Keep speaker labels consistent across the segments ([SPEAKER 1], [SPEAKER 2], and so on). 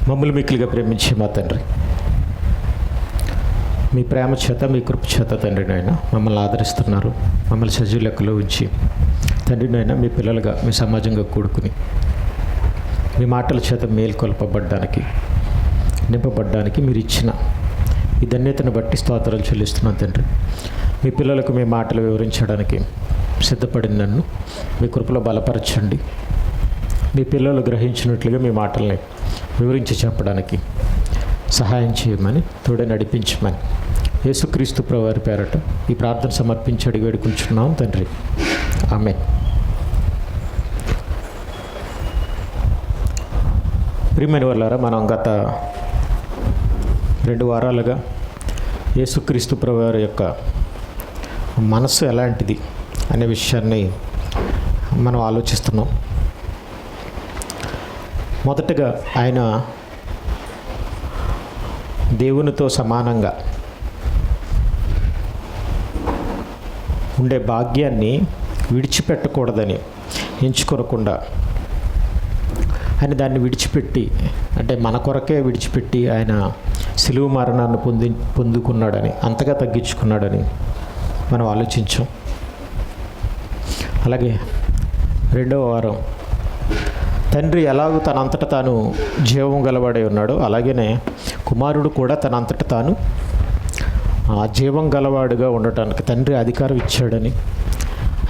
[SPEAKER 1] మమ్మల్ని మిక్కిలిగా ప్రేమించే మా తండ్రి, మీ ప్రేమ చేత, మీ కృప చేత తండ్రి నాయన మమ్మల్ని ఆదరిస్తున్నారు. మమ్మల్ని సజీవ లెక్కలో ఉంచి తండ్రి నాయన మీ పిల్లలుగా, మీ సమాజంగా కూడుకుని మీ మాటల చేత మేల్కొల్పబడ్డానికి, నింపబడ్డానికి మీరు ఇచ్చిన ఈ ధన్యతను బట్టి స్తోత్రాలు చెల్లిస్తున్నాను తండ్రి. మీ పిల్లలకు మీ మాటలు వివరించడానికి సిద్ధపడిన నన్ను మీ కృపలో బలపరచండి. మీ పిల్లలు గ్రహించినట్లుగా మీ మాటల్ని వివరించి చెప్పడానికి సహాయం చేయమని, తోడే నడిపించమని యేసుక్రీస్తు ప్రభువారి పేరట ఈ ప్రార్థన సమర్పించి అడిగి వేడుకుంటున్నాం తండ్రి. ఆమేన్. ప్రియమైన వాళ్ళారా, మనం గత 2 వారాలుగా యేసుక్రీస్తు ప్రభువారి యొక్క మనస్సు ఎలాంటిది అనే విషయాన్ని మనం ఆలోచిస్తున్నాం. మొదటగా ఆయన దేవునితో సమానంగా ఉండే భాగ్యాన్ని విడిచిపెట్టకూడదని ఎంచుకోకుండా ఆయన దాన్ని విడిచిపెట్టి, అంటే మన కొరకే విడిచిపెట్టి ఆయన సిలువ మరణాన్ని పొందుకున్నాడని, అంతగా తగ్గించుకున్నాడని మనం ఆలోచించాం. అలాగే 2వ వారం తండ్రి ఎలాగో తనంతట తాను జీవం గలవాడై ఉన్నాడో, అలాగనే కుమారుడు కూడా తనంతట తాను జీవం గలవాడుగా ఉండటానికి తండ్రి అధికారం ఇచ్చాడని,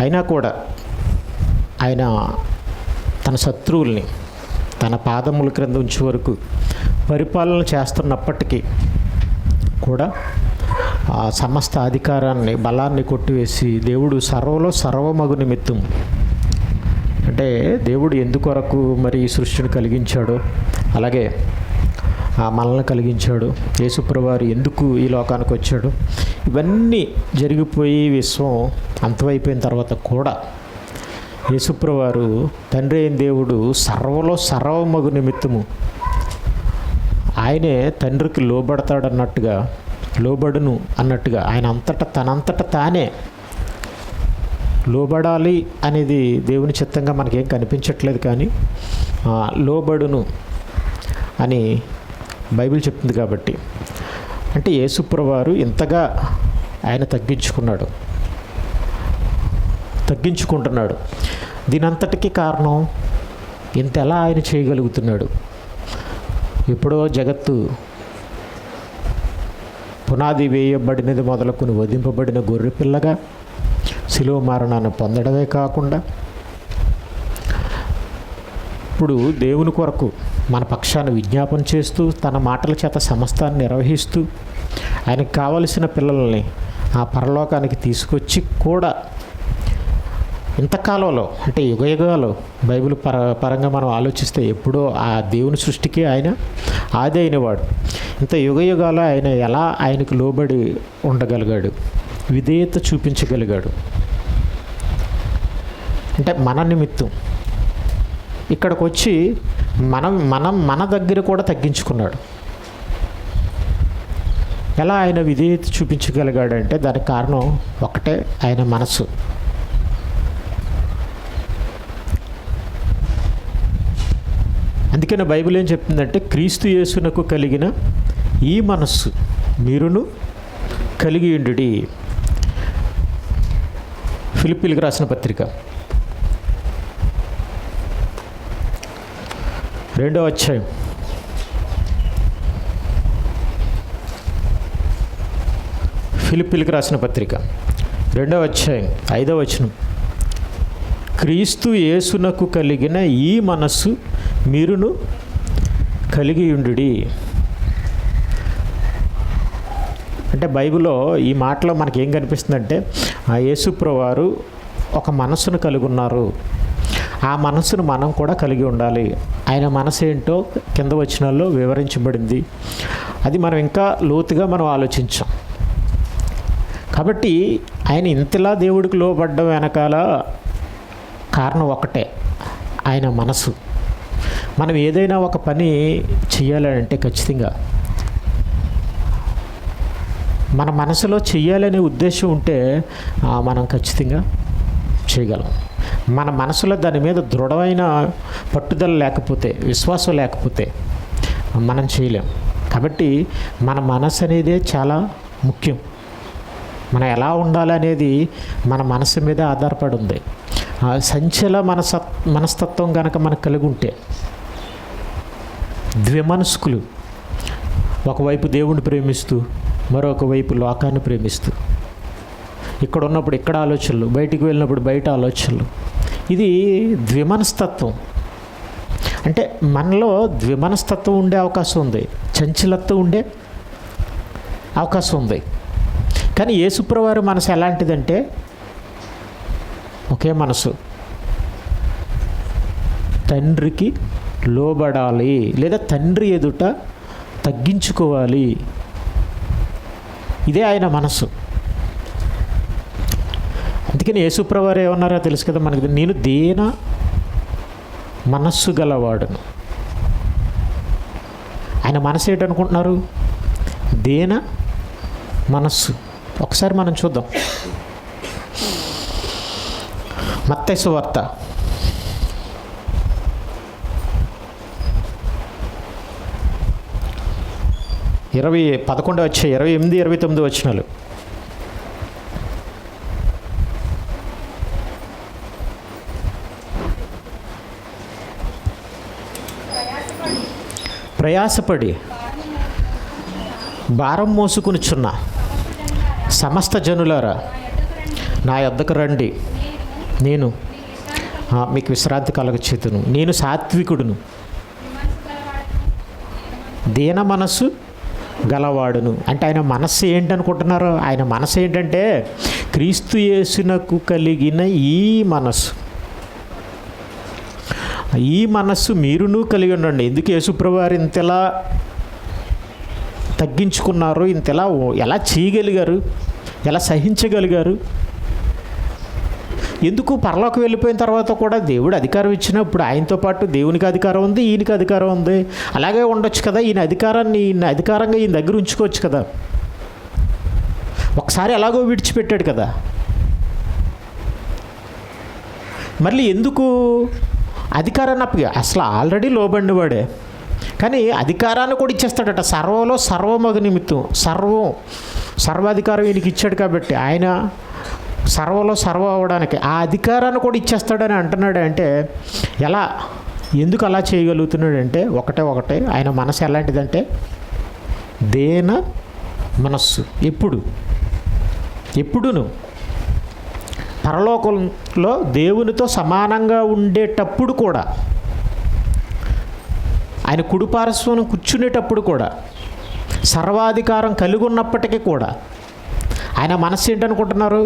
[SPEAKER 1] అయినా కూడా ఆయన తన శత్రువుల్ని తన పాదముల క్రింద ఉంచే వరకు పరిపాలన చేస్తున్నప్పటికీ కూడా ఆ సమస్త అధికారాన్ని, బలాన్ని కొట్టివేసి దేవుడు సర్వలో సర్వమగు నిమిత్తం, అంటే దేవుడు ఎందుకొరకు మరి ఈ సృష్టిని కలిగించాడో, అలాగే మనల్ని కలిగించాడు, యేసుప్రభువారు ఎందుకు ఈ లోకానికి వచ్చాడు, ఇవన్నీ జరిగిపోయి విశ్వం అంతమైపోయిన తర్వాత కూడా యేసుప్రభువారు తండ్రి అయిన దేవుడు సర్వలో సర్వమగు నిమిత్తము ఆయనే తండ్రికి లోబడతాడన్నట్టుగా, లోబడును అన్నట్టుగా ఆయన తనంతట తానే లోబడాలి అనేది దేవుని చిత్తంగా మనకేం కనిపించట్లేదు, కానీ లోబడును అని బైబిల్ చెప్తుంది. కాబట్టి అంటే యేసుప్రభువారు ఇంతగా ఆయన తగ్గించుకుంటున్నాడు. దీనంతటికీ కారణం ఇంతలా ఆయన చేయగలుగుతున్నాడు. ఎప్పుడో జగత్తు పునాది వేయబడినది మొదలుకొని వధింపబడిన గొర్రెపిల్లగా శిలువ మరణాన్ని పొందడమే కాకుండా ఇప్పుడు దేవుని కొరకు మన పక్షాన విజ్ఞాపన చేస్తూ, తన మాటల చేత సమస్తాన్ని నిర్వహిస్తూ, ఆయనకు కావలసిన పిల్లల్ని ఆ పరలోకానికి తీసుకొచ్చి కూడా ఇంతకాలంలో, అంటే యుగయుగాలు బైబిల్ పరంగా మనం ఆలోచిస్తే ఎప్పుడో ఆ దేవుని సృష్టికి ఆయన ఆది అయినవాడు. ఇంత యుగయుగాలు ఆయన ఎలా ఆయనకు లోబడి ఉండగలిగాడు, విధేయత చూపించగలిగాడు అంటే మన నిమిత్తం ఇక్కడికి వచ్చి మన దగ్గర కూడా తగ్గించుకున్నాడు. ఎలా ఆయన విధేయత చూపించగలిగాడంటే దానికి కారణం ఒకటే, ఆయన మనసు. అందుకనే బైబిల్ ఏం చెప్తుందంటే, క్రీస్తు యేసునకు కలిగిన ఈ మనస్సు మీరును కలిగి ఉండుడి. ఫిలిప్పీలకు రాసిన పత్రిక 2వ అధ్యాయం 2వ అధ్యాయం 5వ వచనం, క్రీస్తు యేసునకు కలిగిన ఈ మనస్సు మీరును కలిగి ఉండుడి. అంటే బైబిల్లో ఈ మాటలో మనకేం కనిపిస్తుందంటే, ఆ యేసుప్రభువారు ఒక మనస్సును కలిగి ఉన్నారు. ఆ మనస్సును మనం కూడా కలిగి ఉండాలి. ఆయన మనసు ఏంటో కింద వచనాల్లో వివరించబడింది. అది మనం ఇంకా లోతుగా మనం ఆలోచించాం. కాబట్టి ఆయన ఇంతలా దేవుడికి లోబడ్డం వెనకాల కారణం ఒకటే, ఆయన మనసు. మనం ఏదైనా ఒక పని చేయాలంటే ఖచ్చితంగా మన మనసులో చెయ్యాలనే ఉద్దేశం ఉంటే మనం ఖచ్చితంగా చేయగలం. మన మనసులో దాని మీద దృఢమైన పట్టుదల లేకపోతే, విశ్వాసం లేకపోతే మనం చేయలేం. కాబట్టి మన మనసు అనేదే చాలా ముఖ్యం. మనం ఎలా ఉండాలనేది మన మనసు మీద ఆధారపడి ఉంది. సంచల మనస్తత్వం కనుక మనకు కలిగి ఉంటే, ద్విమనస్కులు, ఒకవైపు దేవుణ్ణి ప్రేమిస్తూ మరొక వైపు లోకాన్ని ప్రేమిస్తూ, ఇక్కడ ఉన్నప్పుడు ఇక్కడ ఆలోచనలు, బయటికి వెళ్ళినప్పుడు బయట ఆలోచనలు, ఇది ద్విమనస్తత్వం. అంటే మనలో ద్విమనస్తత్వం ఉండే అవకాశం ఉంది, చంచలత్వం ఉండే అవకాశం ఉంది. కానీ యేసుప్రభువారి మనసు ఎలాంటిదంటే ఒకే మనసు, తండ్రికి లోబడాలి లేదా తండ్రి ఎదుట తగ్గించుకోవాలి. ఇదే ఆయన మనసు. అందుకని యేసుప్రభువారు ఏమన్నారో తెలుసు కదా మనకి, నేను దీన మనస్సు గలవాడును. ఆయన మనసు ఏంటనుకుంటున్నారు? దీన మనస్సు. ఒకసారి మనం చూద్దాం. మత్తయి సువార్త 11 వచ్చాయి, 28, 29 వచనాలు. ప్రయాసపడి భారం మోసుకునిచున్న సమస్త జనులారా నా యొద్దకు రండి, నేను మీకు విశ్రాంతి కలగచేతును. నేను సాత్వికుడును, దీన మనస్సు గలవాడును. అంటే ఆయన మనస్సు ఏంటనుకుంటున్నారు? ఆయన మనస్సు ఏంటంటే క్రీస్తు యేసునకు కలిగిన ఈ మనస్సు. ఈ మనస్సు మీరును కలిగి ఉండండి. ఎందుకు యేసుప్రభువారు ఇంతలా తగ్గించుకున్నారు, ఇంతలా ఎలా చేయగలిగారు, ఎలా సహించగలిగారు? ఎందుకు? పరలోకి వెళ్ళిపోయిన తర్వాత కూడా దేవుడు అధికారం ఇచ్చినప్పుడు ఆయనతో పాటు దేవునికి అధికారం ఉంది, ఈయనకి అధికారం ఉంది. అలాగే ఉండొచ్చు కదా, ఈయన అధికారంగా ఈయన దగ్గర ఉంచుకోవచ్చు కదా. ఒకసారి ఎలాగో విడిచిపెట్టాడు కదా, మళ్ళీ ఎందుకు అధికారాన్ని అసలు ఆల్రెడీ లోబడినవాడే, కానీ అధికారాన్ని కూడా ఇచ్చేస్తాడట. సర్వలో సర్వమగు నిమిత్తం, సర్వాధికారం ఈయనకి ఇచ్చాడు కాబట్టి ఆయన సర్వలో సర్వ అవ్వడానికి ఆ అధికారాన్ని కూడా ఇచ్చేస్తాడని అంటున్నాడు. అంటే ఎలా, ఎందుకు అలా చేయగలుగుతున్నాడంటే ఒకటే ఆయన మనసు ఎలాంటిదంటే దేన మనస్సు. ఎప్పుడును పరలోకంలో దేవునితో సమానంగా ఉండేటప్పుడు కూడా, ఆయన కుడిపార్శ్వం కూర్చునేటప్పుడు కూడా, సర్వాధికారం కలిగి ఉన్నప్పటికీ కూడా ఆయన మనస్సు ఏంటనుకుంటున్నారు?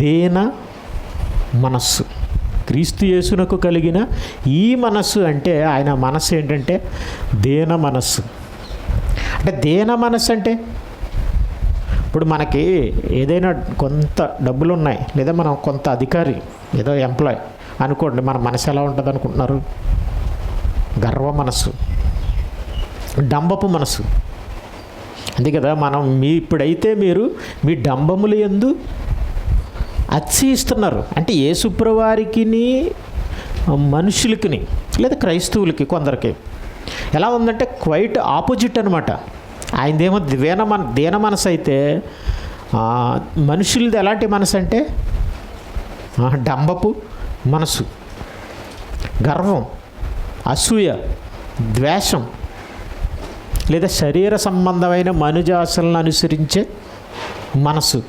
[SPEAKER 1] దేన మనస్సు. క్రీస్తు యేసునకు కలిగిన ఈ మనస్సు అంటే ఆయన మనస్సు ఏంటంటే దేన మనస్సు. అంటే దేన మనస్సు అంటే ఇప్పుడు మనకి ఏదైనా కొంత డబ్బులు ఉన్నాయి, లేదా మనం కొంత అధికారి, ఏదో ఎంప్లాయ్ అనుకోండి, మన మనసు ఎలా ఉంటుంది అనుకుంటున్నారు? గర్వ మనస్సు, డంబపు మనస్సు. అంతే కదా. ఇప్పుడైతే మీరు మీ డంబములు యందు అతిశయిస్తున్నారు. అంటే యేసుప్రభువారికి మనుషులకి లేదా క్రైస్తవులకి కొందరికి ఎలా ఉందంటే క్వైట్ ఆపోజిట్ అనమాట. ఆయనదేమో దీన మనసు అయితే, మనుషులది ఎలాంటి మనసు అంటే డంబపు మనసు, గర్వం, అసూయ, ద్వేషం, లేదా శరీర సంబంధమైన మనుజాసలను అనుసరించే మనసు,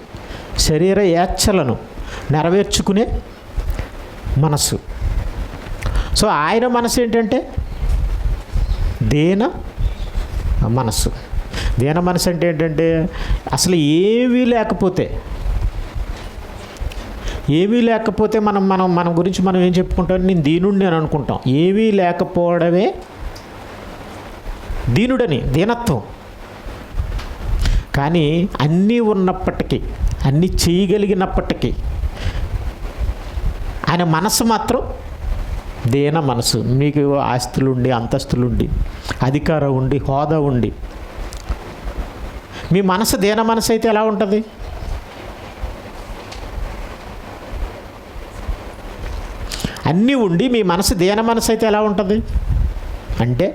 [SPEAKER 1] శరీర యాచ్ఛలను నెరవేర్చుకునే మనసు. సో ఆయన మనసు ఏంటంటే దేన మనసు. దేన మనసు అంటే ఏంటంటే అసలు ఏమీ లేకపోతే మన గురించి మనం ఏం చెప్పుకుంటాం? నేను దీనుడిని అని అనుకుంటాం. ఏమీ లేకపోవడమే దీనత్వం. కానీ అన్నీ ఉన్నప్పటికీ, అన్నీ చేయగలిగినప్పటికీ ఆయన మనసు మాత్రం దేన మనసు. మీకు ఆస్తులుండి, అంతస్తులుండి, అధికారం ఉండి, హోదా ఉండి, మీ మనసు దేన మనసు అయితే ఎలా ఉంటుంది? అన్నీ ఉండి మీ మనసు దేన మనసు అయితే ఎలా ఉంటుంది? అంటే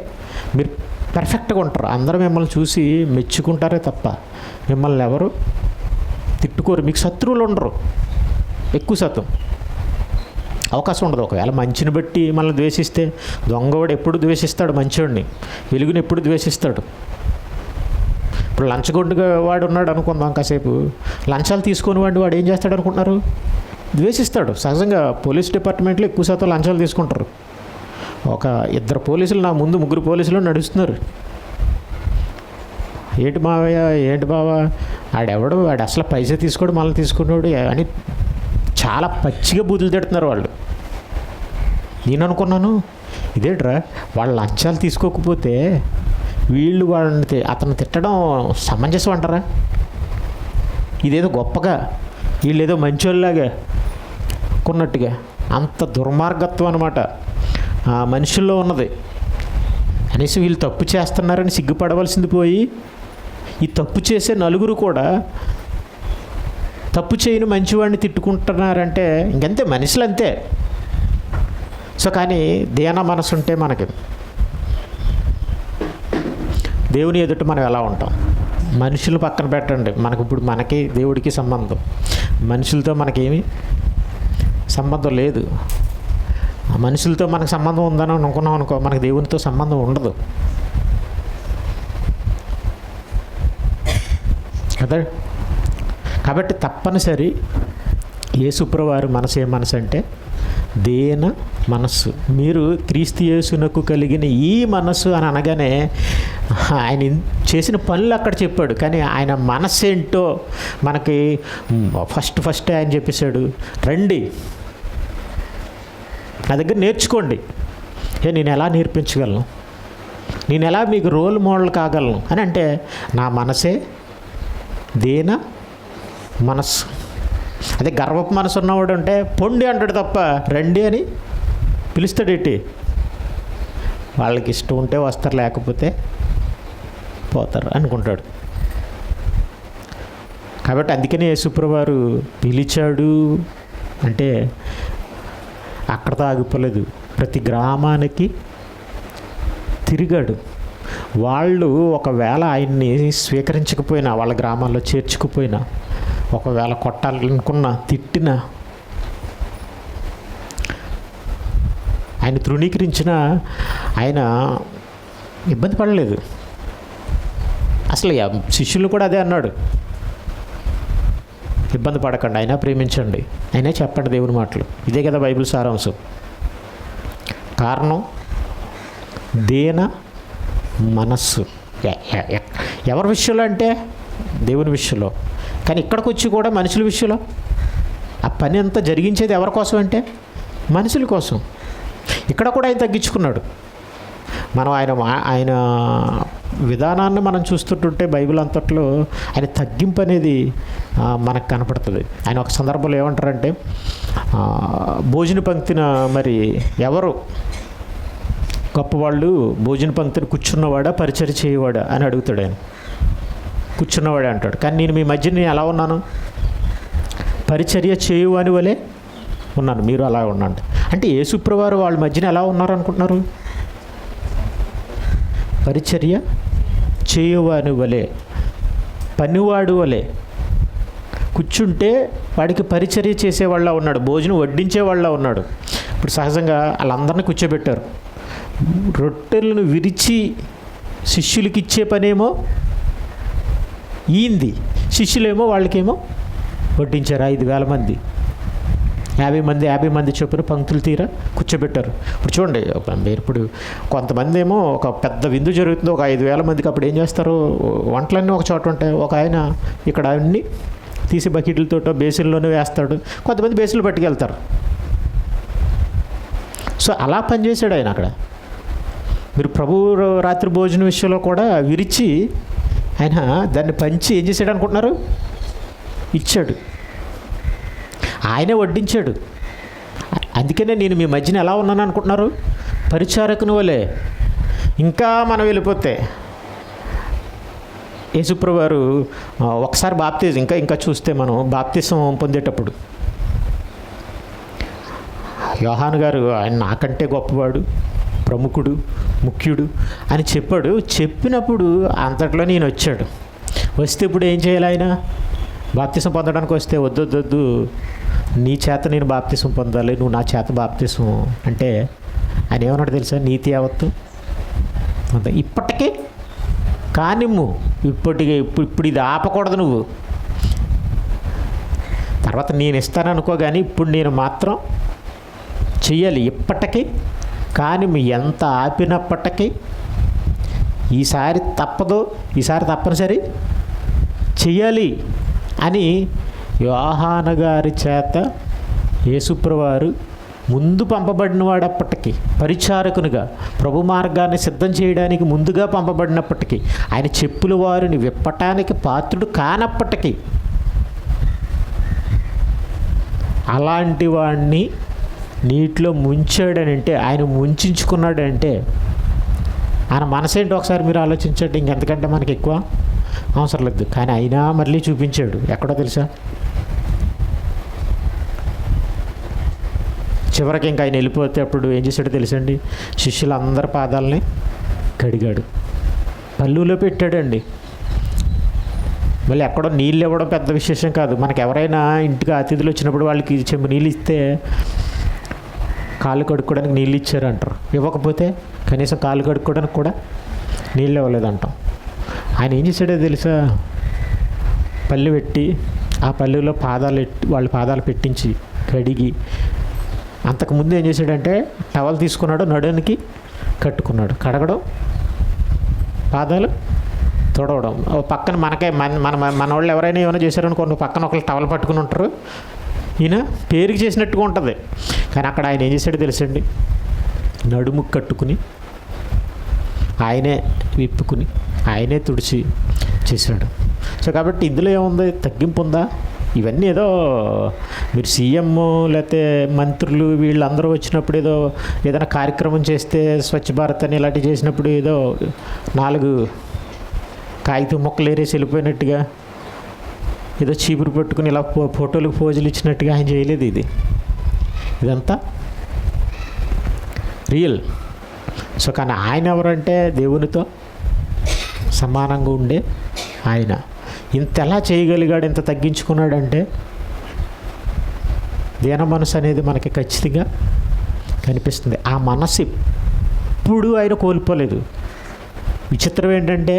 [SPEAKER 1] మీరు పర్ఫెక్ట్గా ఉంటారు. అందరూ మిమ్మల్ని చూసి మెచ్చుకుంటారే తప్ప మిమ్మల్ని ఎవరు తిట్టుకోరు. మీకు శత్రువులు ఉండరు. ఎక్కువ శాతం అవకాశం ఉండదు. ఒకవేళ మంచిని బట్టి మనల్ని ద్వేషిస్తే, దొంగవాడు ఎప్పుడు ద్వేషిస్తాడు మంచివాడిని, వెలుగుని ఎప్పుడు ద్వేషిస్తాడు. ఇప్పుడు లంచగొండుగా వాడు ఉన్నాడు అనుకుందాం, కాసేపు లంచాలు తీసుకొని వాడు ఏం చేస్తాడు అనుకుంటున్నారు? ద్వేషిస్తాడు. సహజంగా పోలీస్ డిపార్ట్మెంట్లో ఎక్కువ శాతం లంచాలు తీసుకుంటారు. ఒక 2 పోలీసులు నా ముందు 3 పోలీసులు నడుస్తున్నారు. ఏంటి మావయ్య, ఏంటి బావా, ఆడెవడు, వాడు అసలు పైసా తీసుకోడు, మళ్ళీ తీసుకున్నాడు అని చాలా పచ్చిగా బూతులు తిడుతున్నారు వాళ్ళు. నేను అనుకున్నాను, ఇదేంట్రా వాళ్ళు లంచాలు తీసుకోకపోతే వీళ్ళు అతను తిట్టడం సమంజసం అంటారా? ఇదేదో గొప్పగా వీళ్ళేదో మంచోళ్ళలాగా కొన్నట్టుగా. అంత దుర్మార్గత్వం అనమాట ఆ మనుషుల్లో ఉన్నది. కనీసం వీళ్ళు తప్పు చేస్తున్నారని సిగ్గుపడవలసింది పోయి, ఈ తప్పు చేసే నలుగురు కూడా తప్పు చేయని మంచివాడిని తిట్టుకుంటున్నారంటే ఇంకంతే, మనుషులు అంతే. సో కానీ దేన మనసు ఉంటే మనకి దేవుని ఎదుట మనం ఎలా ఉంటాం? మనుషులు పక్కన పెట్టండి, మనకి దేవుడికి సంబంధం, మనుషులతో మనకేమీ సంబంధం లేదు. ఆ మనుషులతో మనకు సంబంధం ఉందని అనుకున్నాం అనుకో, మనకు దేవునితో సంబంధం ఉండదు కదా. కాబట్టి తప్పనిసరి యేసుప్రభువారి మనసు ఏ మనసు అంటే దేన మనస్సు. మీరు క్రీస్తు యేసునకు కలిగిన ఈ మనస్సు అని అనగానే ఆయన చేసిన పనులు అక్కడ చెప్పాడు, కానీ ఆయన మనస్సు ఏంటో మనకి ఫస్ట్ ఆయన చెప్పేశాడు, రండి నా దగ్గర నేర్చుకోండి. నేను ఎలా నేర్పించగలను, నేను ఎలా మీకు రోల్ మోడల్ కాగలను అని అంటే, నా మనసే దేన మనస్సు. అదే గర్వపు మనసు ఉన్నవాడు అంటే పొండి అంటాడు తప్ప రండి అని పిలుస్తాడేంటి? వాళ్ళకి ఇష్టం ఉంటే వస్తారు, లేకపోతే పోతారు అనుకుంటాడు. కాబట్టి అందుకనే యేసుప్రభువారు పిలిచాడు అంటే అక్కడతో ఆగిపోలేదు, ప్రతి గ్రామానికి తిరిగాడు. వాళ్ళు ఒకవేళ ఆయన్ని స్వీకరించకపోయినా, వాళ్ళ గ్రామాల్లో చేర్చుకుపోయినా, ఒకవేళ కొట్టాలనుకున్నా, తిట్టినా, ఆయన తృణీకరించిన ఆయన ఇబ్బంది పడలేదు. అసలు శిష్యులు కూడా అదే అన్నాడు, ఇబ్బంది పడకండి, అయినా ప్రేమించండి, అయినా చెప్పండి దేవుని మాటలు. ఇదే కదా బైబిల్ సారాంశం. కారణం దేన మనస్సు. ఎవరి విషయంలో అంటే దేవుని విషయంలో. కానీ ఇక్కడికి వచ్చి కూడా మనుషుల విషయంలో ఆ పని అంతా జరిగించేది ఎవరి కోసం అంటే మనుషుల కోసం. ఇక్కడ కూడా ఆయన తగ్గించుకున్నాడు. మనం ఆయన విధానాన్ని మనం చూస్తుంటుంటే బైబిల్ అంతట్లో ఆయన తగ్గింపు అనేది మనకు కనపడుతుంది. ఆయన ఒక సందర్భంలో ఏమంటారంటే, భోజన పంక్తిన మరి ఎవరు గొప్పవాళ్ళు, భోజన పంక్తిని కూర్చున్నవాడా పరిచర్య చేయవాడా అని అడుగుతాడు. ఆయన కూర్చున్నవాడే అంటాడు. కానీ నేను మీ మధ్య నేను ఎలా ఉన్నాను? పరిచర్య చేయువాని వలె ఉన్నాను, మీరు అలా ఉండండి. అంటే యేసుప్రభువారు వాళ్ళ మధ్యన ఎలా ఉన్నారు అనుకుంటున్నారు? పరిచర్య చేయువాని వలె, పనివాడు వలె. కూర్చుంటే వాడికి పరిచర్య చేసేవాళ్ళ ఉన్నాడు, భోజనం వడ్డించేవాళ్ళ ఉన్నాడు. ఇప్పుడు సహజంగా వాళ్ళందరినీ కూర్చోబెట్టారు. రొట్టెలను విరిచి శిష్యులకి ఇచ్చే పనేమో ఈంది, శిష్యులేమో వాళ్ళకేమో వడ్డించారు. 5,000 మంది, 50 మంది చొప్పున పంక్తులు తీరా కూర్చోబెట్టారు. ఇప్పుడు చూడండి, ఇప్పుడు కొంతమంది ఏమో ఒక పెద్ద విందు జరుగుతుంది, ఒక 5,000 మందికి. అప్పుడు ఏం చేస్తారు? వంటలన్నీ ఒక చోట ఉంటాయి. ఒక ఆయన ఇక్కడ అన్నీ తీసి బకెట్లతోటో బేసిన్లోనే వేస్తాడు, కొంతమంది బేసిన్లు పట్టుకెళ్తారు. సో అలా పనిచేశాడు ఆయన అక్కడ. మీరు ప్రభు రాత్రి భోజన విషయంలో కూడా విరిచి ఆయన దాన్ని పంచి ఏం చేశాడు అనుకుంటున్నారు? ఇచ్చాడు, ఆయనే వడ్డించాడు. అందుకనే నేను మీ మధ్యన ఎలా ఉన్నాను అనుకుంటున్నారు? పరిచారకుని వలె. ఇంకా మనం వెళ్ళిపోతే యేసుప్రభు వారు ఒకసారి బాప్తిజం ఇంకా చూస్తే మనం బాప్తిజం పొందేటప్పుడు యోహాను గారు ఆయన నాకంటే గొప్పవాడు, ప్రముఖుడు, ముఖ్యుడు అని చెప్పాడు. చెప్పినప్పుడు అంతట్లో నేను వచ్చాడు. వస్తే ఇప్పుడు ఏం చేయాలి? ఆయన బాప్తిసం పొందడానికి వస్తే వద్దు, నీ చేత నేను బాప్తిసం పొందాలి, నువ్వు నా చేత బాప్తిసం అంటే ఆయన ఏమన్నాడు తెలుసా? నీతి యావత్తు అంత ఇప్పటికే కానిమ్ము, ఇప్పుడు ఇది ఆపకూడదు నువ్వు. తర్వాత నేను ఇస్తాను అనుకో, కానీ ఇప్పుడు నేను మాత్రం చెయ్యాలి. ఇప్పటికీ కానీ ఎంత ఆపినప్పటికీ ఈసారి తప్పదు, ఈసారి తప్పనిసరి చెయ్యాలి అని యోహాను గారి చేత యేసుప్రభువారు ముందు పంపబడినవాడప్పటికీ, పరిచారకునిగా ప్రభు మార్గాన్ని సిద్ధం చేయడానికి ముందుగా పంపబడినప్పటికీ, ఆయన చెప్పుల వారిని విప్పటానికి పాత్రుడు కానప్పటికీ, అలాంటి వాడిని నీటిలో ముంచాడనంటే, ఆయన ముంచుకున్నాడంటే ఆయన మనసేంటి ఒకసారి మీరు ఆలోచించండి. ఇంకెంతకంటే మనకి ఎక్కువ అవసరం లేదు. కానీ అయినా మళ్ళీ చూపించాడు. ఎక్కడో తెలుసా? చివరికి ఇంకా ఆయన వెళ్ళిపోతే అప్పుడు ఏం చేశాడో తెలుసండి? శిష్యులందరి పాదాలని కడిగాడు, పళ్ళులో పెట్టాడండి. మళ్ళీ ఎక్కడో నీళ్ళు ఇవ్వడం పెద్ద విశేషం కాదు. మనకు ఎవరైనా ఇంటికి అతిథులు వచ్చినప్పుడు వాళ్ళకి చెంబు నీళ్ళు ఇస్తే కాళ్ళు కడుక్కోవడానికి నీళ్ళు ఇచ్చారంటారు. ఇవ్వకపోతే కనీసం కాళ్ళు కడుక్కోవడానికి కూడా నీళ్ళు ఇవ్వలేదంటాం. ఆయన ఏం చేశాడో తెలుసా? పళ్ళు పెట్టి ఆ పళ్ళులో వాళ్ళ పాదాలు పెట్టించి కడిగి, అంతకుముందు ఏం చేశాడంటే టవల్ తీసుకున్నాడు, నడునికి కట్టుకున్నాడు, కడగడం, పాదాలు తొడవడం. పక్కన మన వాళ్ళు ఎవరైనా ఏమైనా చేశారనుకోండి, పక్కన ఒకళ్ళు టవల్ పట్టుకుని ఉంటారు. ఈయన పేరుకి చేసినట్టుగా ఉంటుంది. కానీ అక్కడ ఆయన ఏం చేశాడో తెలుసండి? నడుము కట్టుకుని ఆయనే విప్పుకుని ఆయనే తుడిచి చేశాడు. సో కాబట్టి ఇందులో ఏముంది? తగ్గింపు ఉందా? ఇవన్నీ ఏదో మీరు సీఎం లేకపోతే మంత్రులు వీళ్ళందరూ వచ్చినప్పుడు ఏదైనా కార్యక్రమం చేస్తే, స్వచ్ఛ భారత్ అని ఇలాంటివి చేసినప్పుడు ఏదో 4 కాగితం మొక్కలు ఏరేసి వెళ్ళిపోయినట్టుగా, ఏదో చీపురు పెట్టుకుని ఇలా ఫోటోలకు పోజులు ఇచ్చినట్టుగా ఆయన చేయలేదు. ఇదంతా రియల్. సో కానీ ఆయన ఎవరంటే దేవునితో సమానంగా ఉండే ఆయన. ఇంత ఎలా చేయగలిగాడు, ఇంత తగ్గించుకున్నాడంటే దీన మనసు అనేది మనకి ఖచ్చితంగా కనిపిస్తుంది. ఆ మనసు ఎప్పుడు ఆయన కోల్పోలేదు. విచిత్రం ఏంటంటే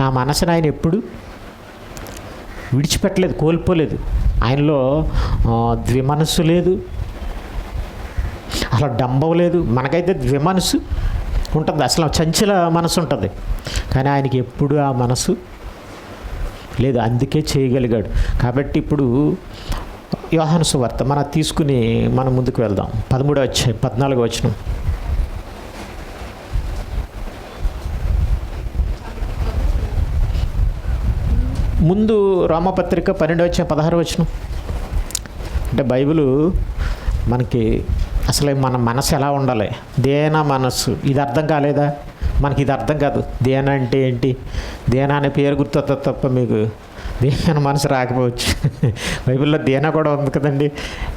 [SPEAKER 1] ఆ మనసుని ఆయన ఎప్పుడు విడిచిపెట్టలేదు, కోల్పోలేదు. ఆయనలో ద్విమనస్సు లేదు, అసలు డంబం లేదు. మనకైతే ద్విమనస్సు ఉంటుంది, అసలు చంచల మనసు ఉంటుంది. కానీ ఆయనకి ఎప్పుడు ఆ మనసు లేదు, అందుకే చేయగలిగాడు. కాబట్టి ఇప్పుడు యోహాను సువార్త మనం తీసుకుని మనం ముందుకు వెళ్దాం. 13వ అధ్యాయం 14వ వచనం. ముందు రోమపత్రిక 12వ అధ్యాయం 16వ వచనం. అంటే బైబిలు మనకి అసలు మన మనసు ఎలా ఉండాలి, దేన మనస్సు. ఇది అర్థం కాలేదా? మనకి ఇది అర్థం కాదు. దేన అంటే ఏంటి? దేన అనే పేరు గుర్తొస్తుంది తప్ప మీకు దేన మనసు రాకపోవచ్చు. బైబిల్లో దేన కూడా ఉంది కదండి,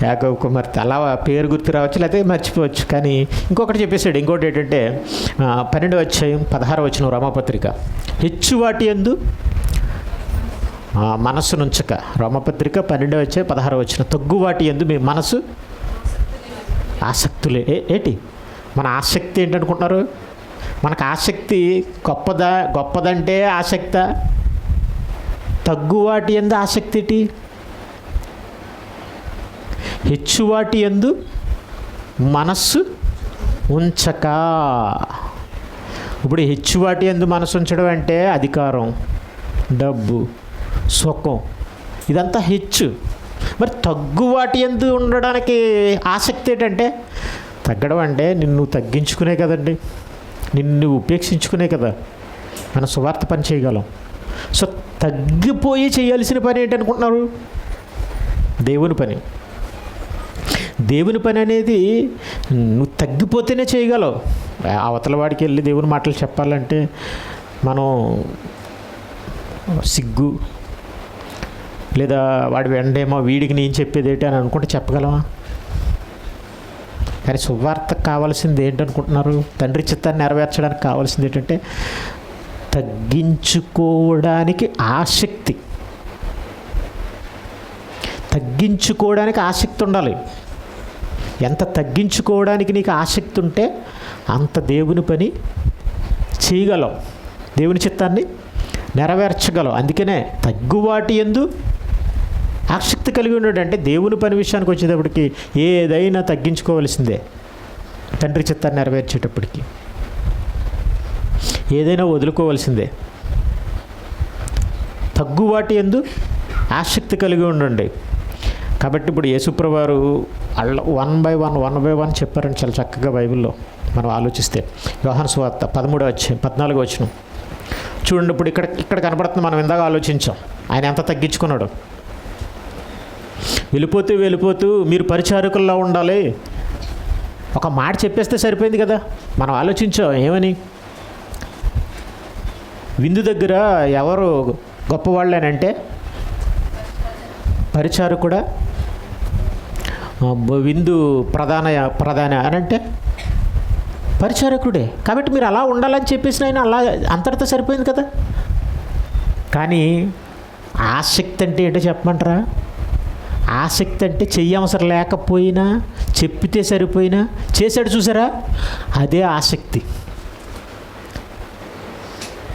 [SPEAKER 1] యాకోబు కుమార్తె. అలా పేరు గుర్తు రావచ్చు, లేకపోతే మర్చిపోవచ్చు. కానీ ఇంకొకటి చెప్పేశాడు. ఇంకోటి ఏంటంటే 12వ అధ్యాయం 16వ వచనం రోమపత్రిక. హెచ్చు వాటి యందు మనస్సు నుంచక. రోమపత్రిక 12వ అధ్యాయం 16వ వచనం. తగ్గు వాటి యందు మీ మనసు ఆసక్తులే. ఏంటి మన ఆసక్తి ఏంటనుకుంటున్నారు? మనకు ఆసక్తి గొప్పదంటే ఆసక్త. తగ్గువాటి యందు ఆసక్తి ఏంటి? హెచ్చువాటి యందు మనస్సు ఉంచక. ఇప్పుడు హెచ్చువాటి యందు మనస్సు ఉంచడం అంటే అధికారం, డబ్బు, సుఖం, ఇదంతా హెచ్చు. మరి తగ్గువాటి యందు ఉండడానికి ఆసక్తి ఏంటంటే, తగ్గడం అంటే నిన్ను తగ్గించుకునే కదండి, నిన్ను ఉపేక్షించుకునే కదా మన సువార్త పని చేయగలం. సో తగ్గిపోయి చేయాల్సిన పని ఏంటనుకుంటున్నారు? దేవుని పని. దేవుని పని అనేది నువ్వు తగ్గిపోతేనే చేయగలవు. అవతల వాడికి వెళ్ళి దేవుని మాటలు చెప్పాలంటే మనం సిగ్గు, లేదా వాడి వెండేమో వీడికి నేను చెప్పేది ఏంటి అని అనుకుంటే చెప్పగలమా? కానీ సువార్తకు కావాల్సింది ఏంటనుకుంటున్నారు? తండ్రి చిత్తాన్ని నెరవేర్చడానికి కావాల్సింది ఏంటంటే తగ్గించుకోవడానికి ఆసక్తి. తగ్గించుకోవడానికి ఆసక్తి ఉండాలి. ఎంత తగ్గించుకోవడానికి నీకు ఆసక్తి ఉంటే అంత దేవుని పని చేయగలవు, దేవుని చిత్తాన్ని నెరవేర్చగలవు. అందుకనే తగ్గువాటి యందు ఆసక్తి కలిగి ఉన్నాడు. అంటే దేవుని పని విషయానికి వచ్చేటప్పటికి ఏదైనా తగ్గించుకోవాల్సిందే. తండ్రి చిత్తాన్ని నెరవేర్చేటప్పటికి ఏదైనా వదులుకోవాల్సిందే. తగ్గువాటి యందు ఆసక్తి కలిగి ఉండండి. కాబట్టి ఇప్పుడు యేసుప్రభువారు వన్ బై వన్ చెప్పారని చాలా చక్కగా బైబిల్లో మనం ఆలోచిస్తే. యోహాను సువార్త 14 వచనం చూడండి. ఇప్పుడు ఇక్కడ కనపడుతుంది. మనం ఇందాక ఆలోచించాం ఆయన ఎంత తగ్గించుకున్నాడు. వెళ్ళిపోతూ మీరు పరిచారకుల్లో ఉండాలి. ఒక మాట చెప్పేస్తే సరిపోయింది కదా. మనం ఆలోచించాం ఏమని? విందు దగ్గర ఎవరు గొప్పవాళ్ళేనంటే పరిచారకుడా, విందు ప్రధాన అని అంటే పరిచారకుడే. కాబట్టి మీరు అలా ఉండాలని చెప్పేసిన ఆయన అలా అంతటితో సరిపోయింది కదా. కానీ ఆసక్తి అంటే ఏంటో చెప్పమంటారా? ఆసక్తి అంటే చెయ్యి అవసరం లేకపోయినా, చెప్పితే సరిపోయినా చేశాడు చూసారా, అదే ఆసక్తి.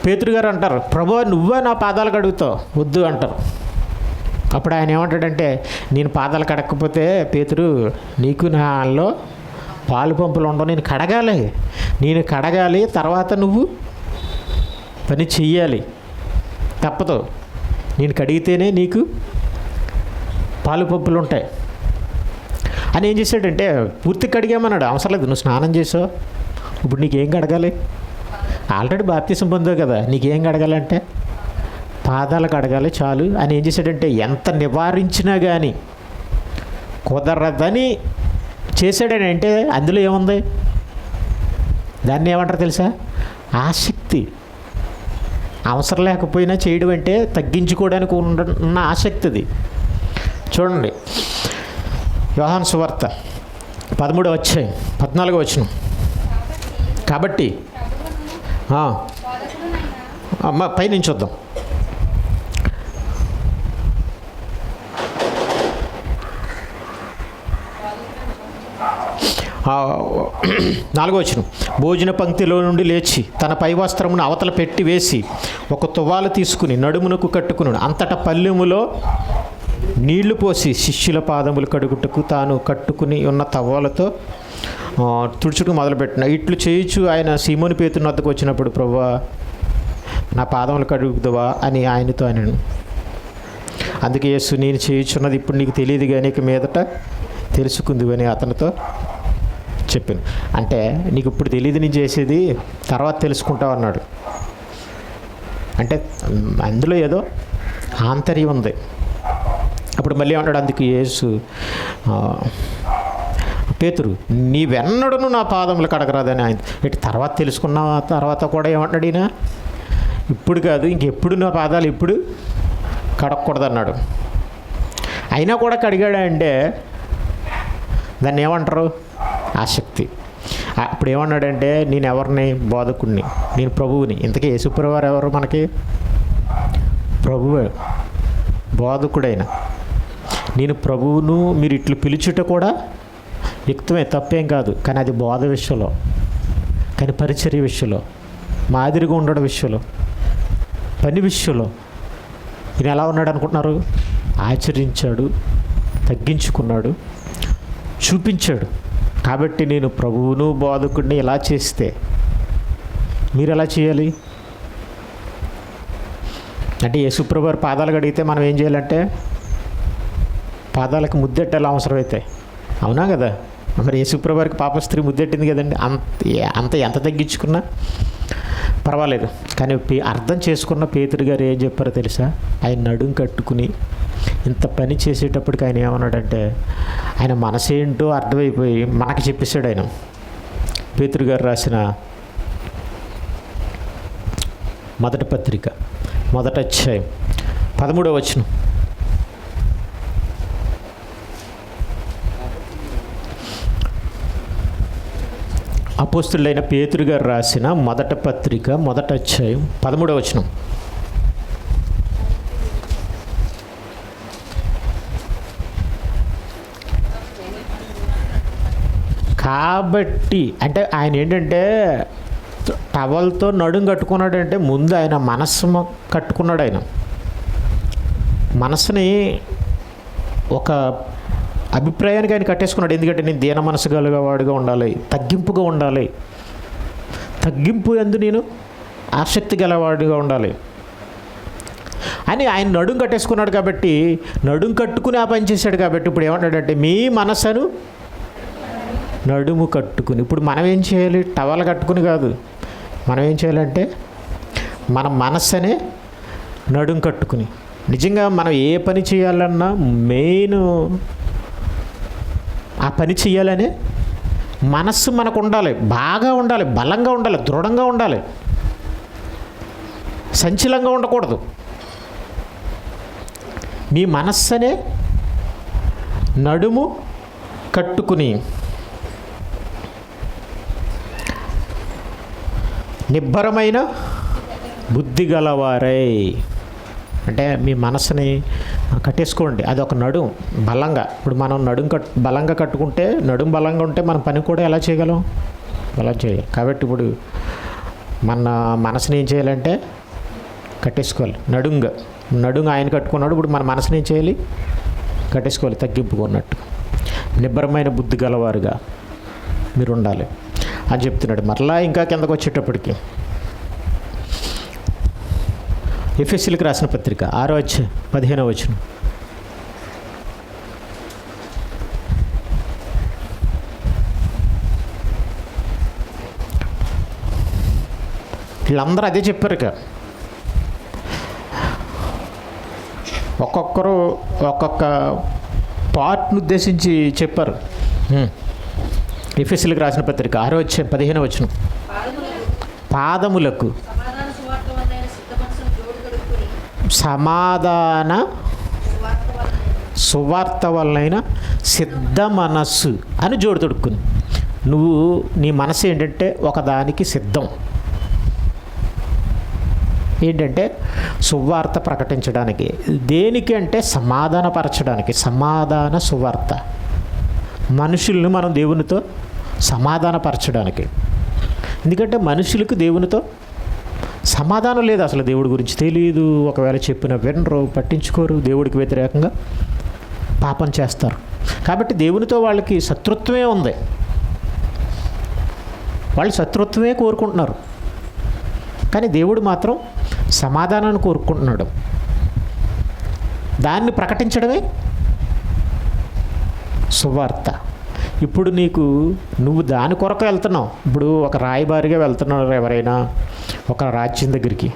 [SPEAKER 1] పేతురు గారు అంటారు, ప్రభువా నువ్వే నా పాదాలు కడుగుతావు, వద్దు అంటారు. అప్పుడు ఆయన ఏమంటాడంటే, నేను పాదాలు కడగకపోతే పేతురు నీకు నాలో పాలు పంపులు ఉండవు, నేను కడగాలి, తర్వాత నువ్వు పని చెయ్యాలి, తప్పదు. నేను కడిగితేనే నీకు పాలు పంపులు ఉంటాయి అని ఏం చేశాడంటే పూర్తి కడిగామన్నాడు. అవసరం లేదు, నువ్వు స్నానం చేసావు, ఇప్పుడు నీకేం కడగాలి? ఆల్రెడీ బాప్తిసం పొందావు కదా, నీకేం కడగాలంటే పాదాలు కడగాలి చాలు అని ఏం చేశాడంటే ఎంత నివారించినా కానీ కుదరదని చేశాడని. అంటే అందులో ఏముంది? దాన్ని ఏమంటారు తెలుసా? ఆసక్తి. అవసరం లేకపోయినా చేయడం అంటే తగ్గించుకోవడానికి ఉన్న ఆసక్తి అది. చూడండి యోహాను సువార్త 13 వచనం. కాబట్టి అమ్మ పైనుంచి చూద్దాం. నాలుగో వచనం. భోజన పంక్తిలో నుండి లేచి తన పై వస్త్రమును అవతల పెట్టి వేసి ఒక తువ్వాలు తీసుకుని నడుమునకు కట్టుకుని అంతటా పల్లెములో నీళ్లు పోసి శిష్యుల పాదములు కడుగుటకు తాను కట్టుకుని ఉన్న తవ్వాలతో తుడుచుకు మొదలుపెట్టిన. ఇట్లు చేయుచు ఆయన సీమోను పేతురు వద్దకు వచ్చినప్పుడు, ప్రభువా నా పాదములు కడుగుదువా అని ఆయనతో అనను. అందుకే యేసు, నేను చేయుచున్నది ఇప్పుడు నీకు తెలియదు కానీ ఇక మీదట తెలుసుకుంది అని అతనితో చెప్పాను. అంటే నీకు ఇప్పుడు తెలియదు నేను చేసేది, తర్వాత తెలుసుకుంటావు అన్నాడు. అంటే అందులో ఏదో ఆంతర్యం ఉంది. అప్పుడు మళ్ళీ ఏమన్నాడు? అందుకు యేసు, పేతురు నీవెన్నడూ నా పాదములు కడగరాదని ఆయన. ఇటు తర్వాత తెలుసుకున్న తర్వాత కూడా ఏమంటున్నాడు ఈయన? ఇప్పుడు కాదు, ఇంకెప్పుడు నా పాదాలు ఇప్పుడు కడగకూడదు అన్నాడు. అయినా కూడా కడిగాడు అంటే దాన్ని ఏమంటారు? ఆసక్తి. అప్పుడు ఏమన్నాడంటే, నేను ఎవరిని? బోధకుడిని, నేను ప్రభువుని. ఇంతకీ యేసుప్రభువారు ఎవరు మనకి? ప్రభువు, బోధకుడైన నేను ప్రభువును. మీరు ఇట్లు పిలుచుట కూడా యుక్తమే, తప్పేం కాదు. కానీ అది బోధ విషయంలో, కానీ పరిచర్య విషయంలో, మాదిరిగా ఉండడం విషయంలో, పని విషయంలో ఈయన ఎలా ఉన్నాడు అనుకుంటున్నారు? ఆచరించాడు, తగ్గించుకున్నాడు, చూపించాడు. కాబట్టి నేను ప్రభువును బోధకుడిని ఇలా చేస్తే మీరు ఎలా చేయాలి అంటే, యేసుప్రభు వారి పాదాలు కడిగితే మనం ఏం చేయాలంటే పాదాలకు ముద్దెట్టాలి అవసరమైతే. అవునా కదా? మరి యేసుప్రభు వారికి పాప స్త్రీ ముద్దెట్టింది కదండి. ఎంత తగ్గించుకున్నా పర్వాలేదు. కానీ అర్థం చేసుకున్న పేతురు గారు ఏం చెప్పారో తెలుసా? ఆయన నడుం కట్టుకుని ఇంత పని చేసేటప్పటికి ఆయన ఏమన్నాడంటే, ఆయన మనసేంటో అర్థమైపోయి మనకి చెప్పేశాడు. ఆయన పేతురు గారు రాసిన మొదటి పత్రిక 1వ అధ్యాయం 13వ వచనం. అపోస్తులైన పేతురు గారు రాసిన మొదటి పత్రిక 1వ అధ్యాయం 13వ వచనం. కాబట్టి అంటే ఆయన ఏంటంటే టవల్తో నడుం కట్టుకున్నాడంటే ముందు ఆయన మనస్సు కట్టుకున్నాడు. ఆయన మనసుని ఒక అభిప్రాయానికి ఆయన కట్టేసుకున్నాడు. ఎందుకంటే నేను దీన మనసు గలవాడుగా ఉండాలి, తగ్గింపుగా ఉండాలి, తగ్గింపు ఎందు నేను ఆసక్తి గలవాడుగా ఉండాలి అని ఆయన నడుం కట్టేసుకున్నాడు. కాబట్టి నడుం కట్టుకుని ఆ పని చేశాడు. కాబట్టి ఇప్పుడు ఏమంటాడంటే మీ మనసును నడుము కట్టుకుని. ఇప్పుడు మనం ఏం చేయాలి? టవల్ కట్టుకుని కాదు, మనం ఏం చేయాలంటే మన మనస్సునే నడుం కట్టుకుని. నిజంగా మనం ఏ పని చేయాలన్నా మెయిన్ ఆ పని చేయాలనే మనస్సు మనకు ఉండాలి, బాగా ఉండాలి, బలంగా ఉండాలి, దృఢంగా ఉండాలి, సంచలంగా ఉండకూడదు. మీ మనస్సునే నడుము కట్టుకుని నిబ్బరమైన బుద్ధి గలవారై, అంటే మీ మనసుని కట్టేసుకోండి. అది ఒక నడుం బలంగా. ఇప్పుడు మనం నడుం బలంగా కట్టుకుంటే, నడుం బలంగా ఉంటే మన పని కూడా ఎలా చేయగలం? అలా చేయాలి. కాబట్టి ఇప్పుడు మన మనసుని ఏం చేయాలంటే కట్టేసుకోవాలి నడుంగా. నడుంగా ఆయన కట్టుకున్నాడు. ఇప్పుడు మన మనసుని ఏం చేయాలి? కట్టేసుకోవాలి, తగ్గింపుకున్నట్టు. నిబ్బరమైన బుద్ధి గలవారుగా మీరు ఉండాలి అని చెప్తున్నాడు. మరలా ఇంకా కిందకు వచ్చేటప్పటికి ఎఫెసీయులకు రాసిన పత్రిక 6వ అధ్యాయం 15వ వచనం. వీళ్ళందరూ అదే చెప్పారు. ఇక ఒక్కొక్కరు ఒక్కొక్క పార్ట్ను ఉద్దేశించి చెప్పారు. ఎఫెసీయులకు రాసిన పత్రిక 6వ అధ్యాయం 15వ వచనం. పాదములకు సమాధాన సువార్త వలన సిద్ధ మనస్సు అని జోడు తొడుక్కుని. నువ్వు నీ మనసు ఏంటంటే ఒకదానికి సిద్ధం. ఏంటంటే సువార్త ప్రకటించడానికి. దేనికి అంటే సమాధానపరచడానికి. సమాధాన సువార్త. మనుషుల్ని మనం దేవునితో సమాధానపరచడానికి. ఎందుకంటే మనుషులకు దేవునితో సమాధానం లేదు, అసలు దేవుడి గురించి తెలియదు. ఒకవేళ చెప్పిన వినరు, పట్టించుకోరు, దేవుడికి వ్యతిరేకంగా పాపం చేస్తారు. కాబట్టి దేవునితో వాళ్ళకి శత్రుత్వమే ఉంది. వాళ్ళు శత్రుత్వమే కోరుకుంటున్నారు. కానీ దేవుడు మాత్రం సమాధానాన్ని కోరుకుంటున్నాడు. దాన్ని ప్రకటించడమే సువార్త. ఇప్పుడు నువ్వు దాని కొరకు వెళ్తున్నావు. ఇప్పుడు ఒక రాయబారిగా వెళ్తున్నారు ఎవరైనా ఒక రాజ్యం దగ్గరికి.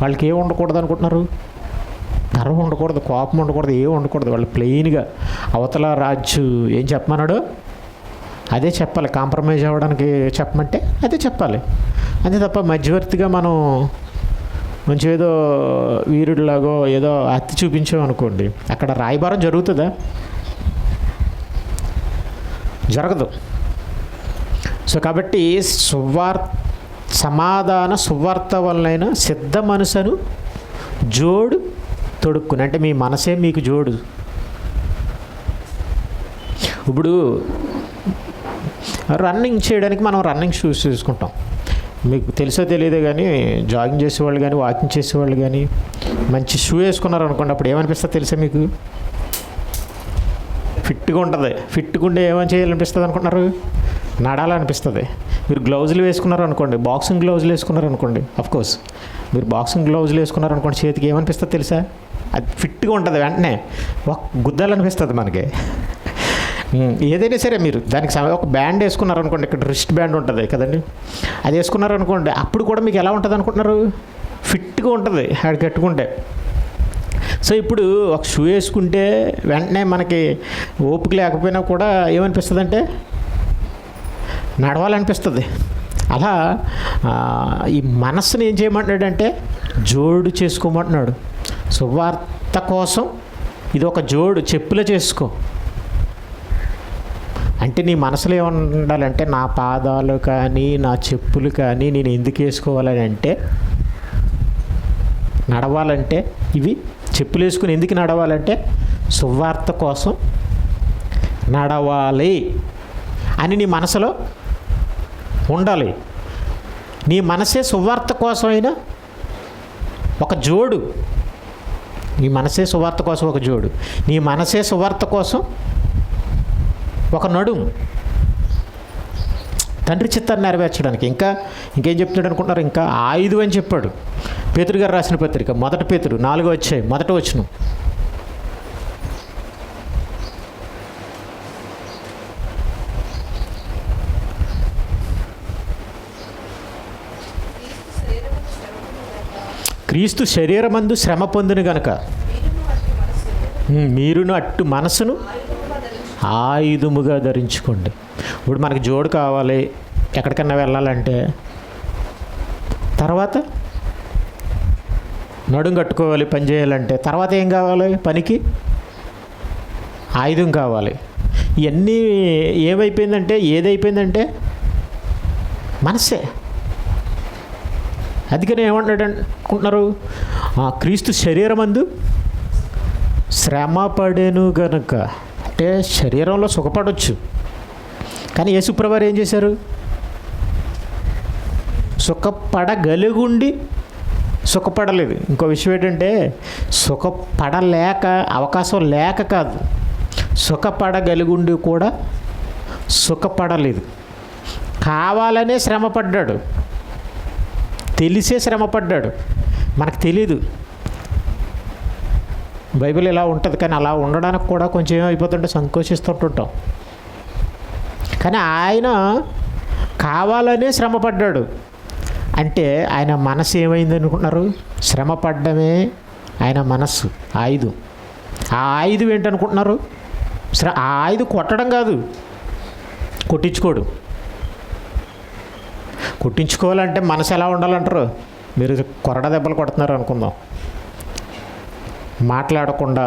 [SPEAKER 1] వాళ్ళకి ఏం ఉండకూడదు అనుకుంటున్నారు? గర్వం ఉండకూడదు, కోపం ఉండకూడదు, ఏం ఉండకూడదు. వాళ్ళు ప్లెయిన్గా అవతల రాజు ఏం చెప్పమన్నాడు అదే చెప్పాలి. కాంప్రమైజ్ అవ్వడానికి చెప్పమంటే అదే చెప్పాలి. అంతే తప్ప మధ్యవర్తిగా మనం మంచి ఏదో వీరుడిలాగో ఏదో అత్తి చూపించామనుకోండి, అక్కడ రాయబారం జరుగుతుందా? జరగదు. సో కాబట్టి సమాధాన సువార్త వలన సిద్ధ మనసును జోడు తొడుక్కుని. అంటే మీ మనసే మీకు జోడు. ఇప్పుడు రన్నింగ్ చేయడానికి మనం రన్నింగ్ షూస్ తీసుకుంటాం. మీకు తెలుసో తెలియదే కానీ జాగింగ్ చేసేవాళ్ళు కానీ వాకింగ్ చేసేవాళ్ళు కానీ మంచి షూ వేసుకున్నారు అనుకోండి, అప్పుడు ఏమనిపిస్తుంది తెలుసా మీకు? ఫిట్గా ఉంటుంది. ఫిట్గా ఉండే ఏమని చేయాలనిపిస్తుంది అనుకుంటున్నారు? నడాలనిపిస్తుంది. మీరు గ్లౌజులు వేసుకున్నారు అనుకోండి, బాక్సింగ్ గ్లౌజులు వేసుకున్నారు అనుకోండి, అఫ్కోర్స్ మీరు బాక్సింగ్ గ్లౌజులు వేసుకున్నారు అనుకోండి, చేతికి ఏమనిపిస్తుంది తెలుసా? అది ఫిట్గా ఉంటుంది. వెంటనే గుద్దాలనిపిస్తుంది మనకి. ఏదైనా సరే మీరు దానికి ఒక బ్యాండ్ వేసుకున్నారనుకోండి, ఇక్కడ రిస్ట్ బ్యాండ్ ఉంటుంది కదండి, అది వేసుకున్నారనుకోండి, అప్పుడు కూడా మీకు ఎలా ఉంటుంది అనుకుంటున్నారు? ఫిట్గా ఉంటుంది అది కట్టుకుంటే. సో ఇప్పుడు ఒక షూ వేసుకుంటే వెంటనే మనకి ఓపిక లేకపోయినా కూడా ఏమనిపిస్తుంది అంటే నడవాలనిపిస్తుంది. అలా ఈ మనస్సుని ఏం చేయమంటున్నాడంటే జోడు చేసుకోమంటున్నాడు. సువార్త కోసం ఇది ఒక జోడు, చెప్పుల చేసుకో. అంటే నీ మనసులో ఏముండాలంటే నా పాదాలు కానీ నా చెప్పులు కానీ నేను ఎందుకు వేసుకోవాలని అంటే, నడవాలంటే ఇవి చెప్పులు వేసుకుని ఎందుకు నడవాలంటే సువార్త కోసం నడవాలి అని నీ మనసులో ఉండాలి. నీ మనసే సువార్త కోసమైనా ఒక జోడు. నీ మనసే సువార్త కోసం ఒక జోడు. నీ మనసే సువార్త కోసం ఒక నడుము. తండ్రి చిత్తాన్ని నెరవేర్చడానికి ఇంకేం చెప్తున్నాడు అనుకుంటున్నారు? ఇంకా ఆయుధం అని చెప్పాడు. పేతురు గారు రాసిన పత్రిక 1 పేతురు 4వ అధ్యాయం 1వ వచనం. క్రీస్తు శరీరమందు శ్రమ పొందును గనుక మీరును అట్టు మనసును ఆయుధముగా ధరించుకోండి. ఇప్పుడు మనకు జోడు కావాలి, ఎక్కడికన్నా వెళ్ళాలంటే, తర్వాత నడుం కట్టుకోవాలి, పని చేయాలంటే, తర్వాత ఏం కావాలి? పనికి ఆయుధం కావాలి. ఇవన్నీ ఏదైపోయిందంటే మనసే. అందుకని ఏమంటాడు అనుకుంటున్నారు? క్రీస్తు శరీరమందు శ్రమ పడెను గనుక. అంటే శరీరంలో సుఖపడవచ్చు, కానీ యేసుప్రభువారు ఏం చేశారు? సుఖపడగలిగుండి సుఖపడలేదు. ఇంకో విషయం ఏంటంటే, సుఖపడలేక అవకాశం లేక కాదు, సుఖపడగలిగుండి కూడా సుఖపడలేదు. కావాలనే శ్రమపడ్డాడు, తెలిసే శ్రమపడ్డాడు. మనకు తెలీదు, బైబిల్ ఇలా ఉంటుంది, కానీ అలా ఉండడానికి కూడా కొంచెం ఏమైపోతుంటే సంకోచిస్తుంటుంటాం. కానీ ఆయన కావాలనే శ్రమపడ్డాడు. అంటే ఆయన మనసు ఏమైంది అనుకుంటున్నారు? శ్రమపడ్డమే ఆయన మనస్సు ఆయుధం. ఆ ఆయుధం ఏంటనుకుంటున్నారు? ఆ ఆయుధం కొట్టడం కాదు, కొట్టించుకోడు. కొట్టించుకోవాలంటే మనసు ఎలా ఉండాలంటారు? మీరు కొరడ దెబ్బలు కొడుతున్నారు అనుకుందాం, మాట్లాడకుండా.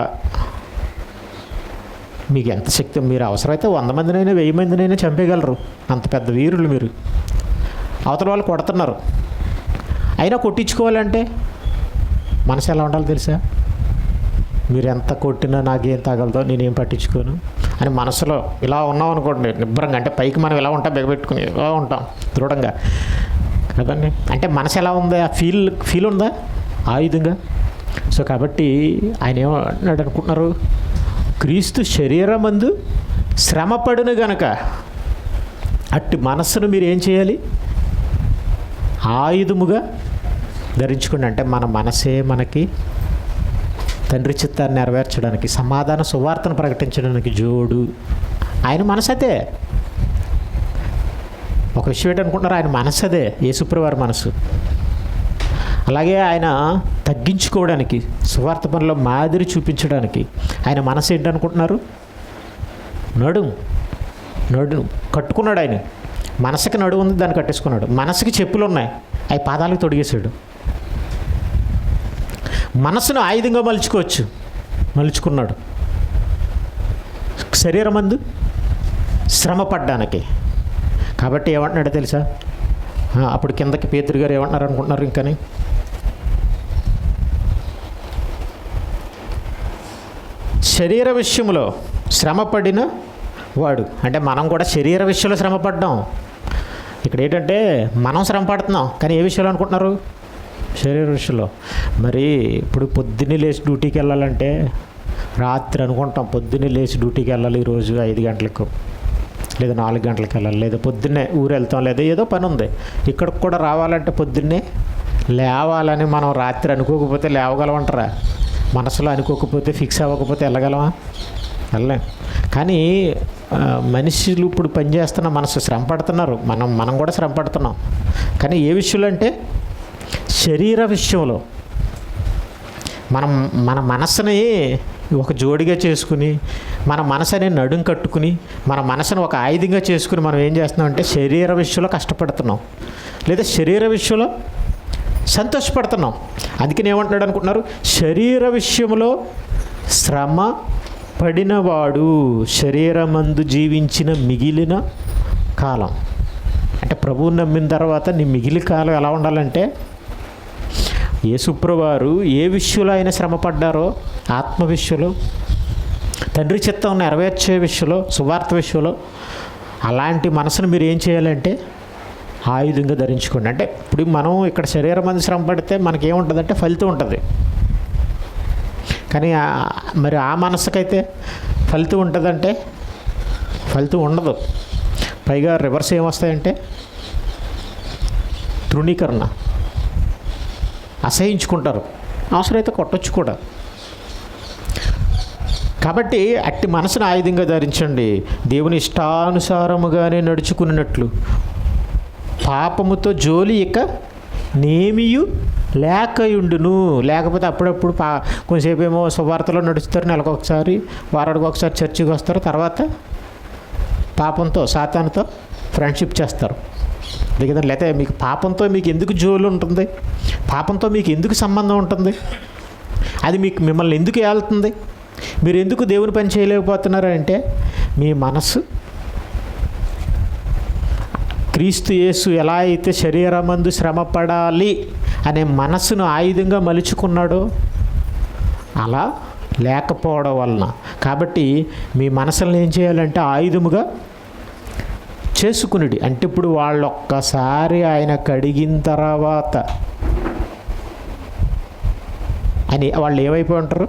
[SPEAKER 1] మీకు ఎంత శక్తి, మీరు అవసరమైతే 100 మందినైనా 1000 మందినైనా చంపేయగలరు, అంత పెద్ద వీరులు మీరు. అవతల వాళ్ళు కొడుతున్నారు, అయినా కొట్టించుకోవాలంటే మనసు ఎలా ఉండాలో తెలుసా? మీరు ఎంత కొట్టినా నాకేం తగలదో, నేనేం పట్టించుకోను అని మనసులో ఇలా ఉన్నాం అనుకోండి, నిబ్బరంగా. అంటే పైకి మనం ఎలా ఉంటాం, బిగబెట్టుకుని ఎలా ఉంటాం దృఢంగా కదండి. అంటే మనసు ఎలా ఉంది? ఆ ఫీల్ ఉందా ఆయుధంగా? సో కాబట్టి ఆయన ఏమన్నాడు అనుకుంటున్నారు? క్రీస్తు శరీరమందు శ్రమపడును గనక అట్టి మనస్సును మీరు ఏం చేయాలి? ఆయుధముగా ధరించుకోండి. అంటే మన మనసే మనకి తండ్రి చిత్తాన్ని నెరవేర్చడానికి, సమాధాన సువార్తను ప్రకటించడానికి జోడు. ఆయన మనసదే. ఒక విషయం ఏంటనుకుంటున్నారు? ఆయన మనసు అదే, యేసుప్రభువారి మనసు. అలాగే ఆయన తగ్గించుకోవడానికి, సువార్త పనిలో మాదిరి చూపించడానికి ఆయన మనసు ఏంటనుకుంటున్నారు? నడుం కట్టుకున్నాడు. ఆయన మనసుకి నడుము ఉంది, దాన్ని కట్టేసుకున్నాడు. మనసుకి చెప్పులు ఉన్నాయి, అవి పాదాలకు తొడిగేశాడు. మనసును ఆయుధంగా మలుచుకున్నాడు శరీరమందు శ్రమ పడ్డానికి. కాబట్టి ఏమంటున్నాడో తెలుసా? అప్పుడు కిందకి పేతురు గారు ఏమంటున్నారు అనుకుంటున్నారు? ఇంకని శరీర విషయంలో శ్రమపడిన వాడు. అంటే మనం కూడా శరీర విషయంలో శ్రమపడ్డాం. ఇక్కడ ఏంటంటే మనం శ్రమ పడుతున్నాం, కానీ ఏ విషయంలో అనుకుంటున్నారు? శరీర విషయంలో. మరి ఇప్పుడు పొద్దున్నే లేచి డ్యూటీకి వెళ్ళాలంటే రాత్రి అనుకుంటాం, పొద్దున్నే లేచి డ్యూటీకి వెళ్ళాలి ఈరోజు 5 గంటలకు లేదా 4 గంటలకు వెళ్ళాలి, లేదా పొద్దున్నే ఊరు వెళ్తాం, లేదా ఏదో పని ఉంది ఇక్కడికి కూడా రావాలంటే పొద్దున్నే లేవాలని మనం రాత్రి అనుకోకపోతే లేవగలమంటారా? మనసులో అనుకోకపోతే, ఫిక్స్ అవ్వకపోతే వెళ్ళగలమా? వెళ్ళలేం. కానీ మనుషులు ఇప్పుడు పనిచేస్తున్న మనసు శ్రమ పడుతున్నారు, మనం కూడా శ్రమ పడుతున్నాం. కానీ ఏ విషయంలో అంటే శరీర విషయంలో మన మనసుని ఒక జోడిగా చేసుకుని, మన మనసుని నడుం కట్టుకుని, మన మనసును ఒక ఆయుధంగా చేసుకుని మనం ఏం చేస్తున్నాం అంటే శరీర విషయంలో కష్టపడుతున్నాం, లేదా శరీర విషయంలో సంతోషపడుతున్నాం. అందుకని ఏమంటున్నాడు అనుకుంటున్నారు? శరీర విషయంలో శ్రమ పడినవాడు శరీరమందు జీవించిన మిగిలిన కాలం. అంటే ప్రభువుని నమ్మిన తర్వాత నీ మిగిలిన కాలం ఎలా ఉండాలంటే, యేసుప్రభువారు ఏ విషయంలో ఆయన శ్రమ పడ్డారో, ఆత్మ విషయంలో, తండ్రి చిత్తం నెరవేర్చే విషయంలో, సువార్త విషయంలో, అలాంటి మనసును మీరు ఏం చేయాలంటే ఆయుధంగా ధరించుకోండి. అంటే ఇప్పుడు మనం ఇక్కడ శరీరం అందు శ్రమ పడితే మనకేముంటుందంటే ఫలితం ఉంటుంది. కానీ మరి ఆ మనసుకైతే ఫలితం ఉంటుందంటే ఫలితం ఉండదు. పైగా రివర్స్ ఏమొస్తాయంటే తృణీకరణ, అసహించుకుంటారు, అవసరమైతే కొట్టొచ్చు కూడా. కాబట్టి అట్టి మనసును ఆయుధంగా ధరించండి. దేవుని ఇష్టానుసారముగానే నడుచుకున్నట్లు పాపముతో జోలి ఇక నేమియు లేకయుండును. లేకపోతే అప్పుడప్పుడు కొంచెంసేపు ఏమో సువార్తలో నడుస్తారు, నెలకొకసారి, వారానికి ఒకసారి చర్చికి వస్తారు, తర్వాత పాపంతో సాతానుతో ఫ్రెండ్షిప్ చేస్తారు. దిగదా? లేకపోతే మీకు పాపంతో మీకు ఎందుకు జోలు ఉంటుంది? పాపంతో మీకు ఎందుకు సంబంధం ఉంటుంది? అది మిమ్మల్ని ఎందుకు ఏళ్తుంది? మీరు ఎందుకు దేవుని పని చేయలేకపోతున్నారు అంటే, మీ మనసు క్రీస్తు యేసు ఎలా అయితే శరీరమందు శ్రమ పడాలి అనే మనసును ఆయుధంగా మలుచుకున్నాడో అలా లేకపోవడం వలన. కాబట్టి మీ మనసులను ఏం చేయాలంటే ఆయుధముగా చేసుకునిడి. అంటే ఇప్పుడు వాళ్ళు ఒక్కసారి ఆయన కడిగిన తర్వాత అని వాళ్ళు ఏమైపోయి ఉంటారు?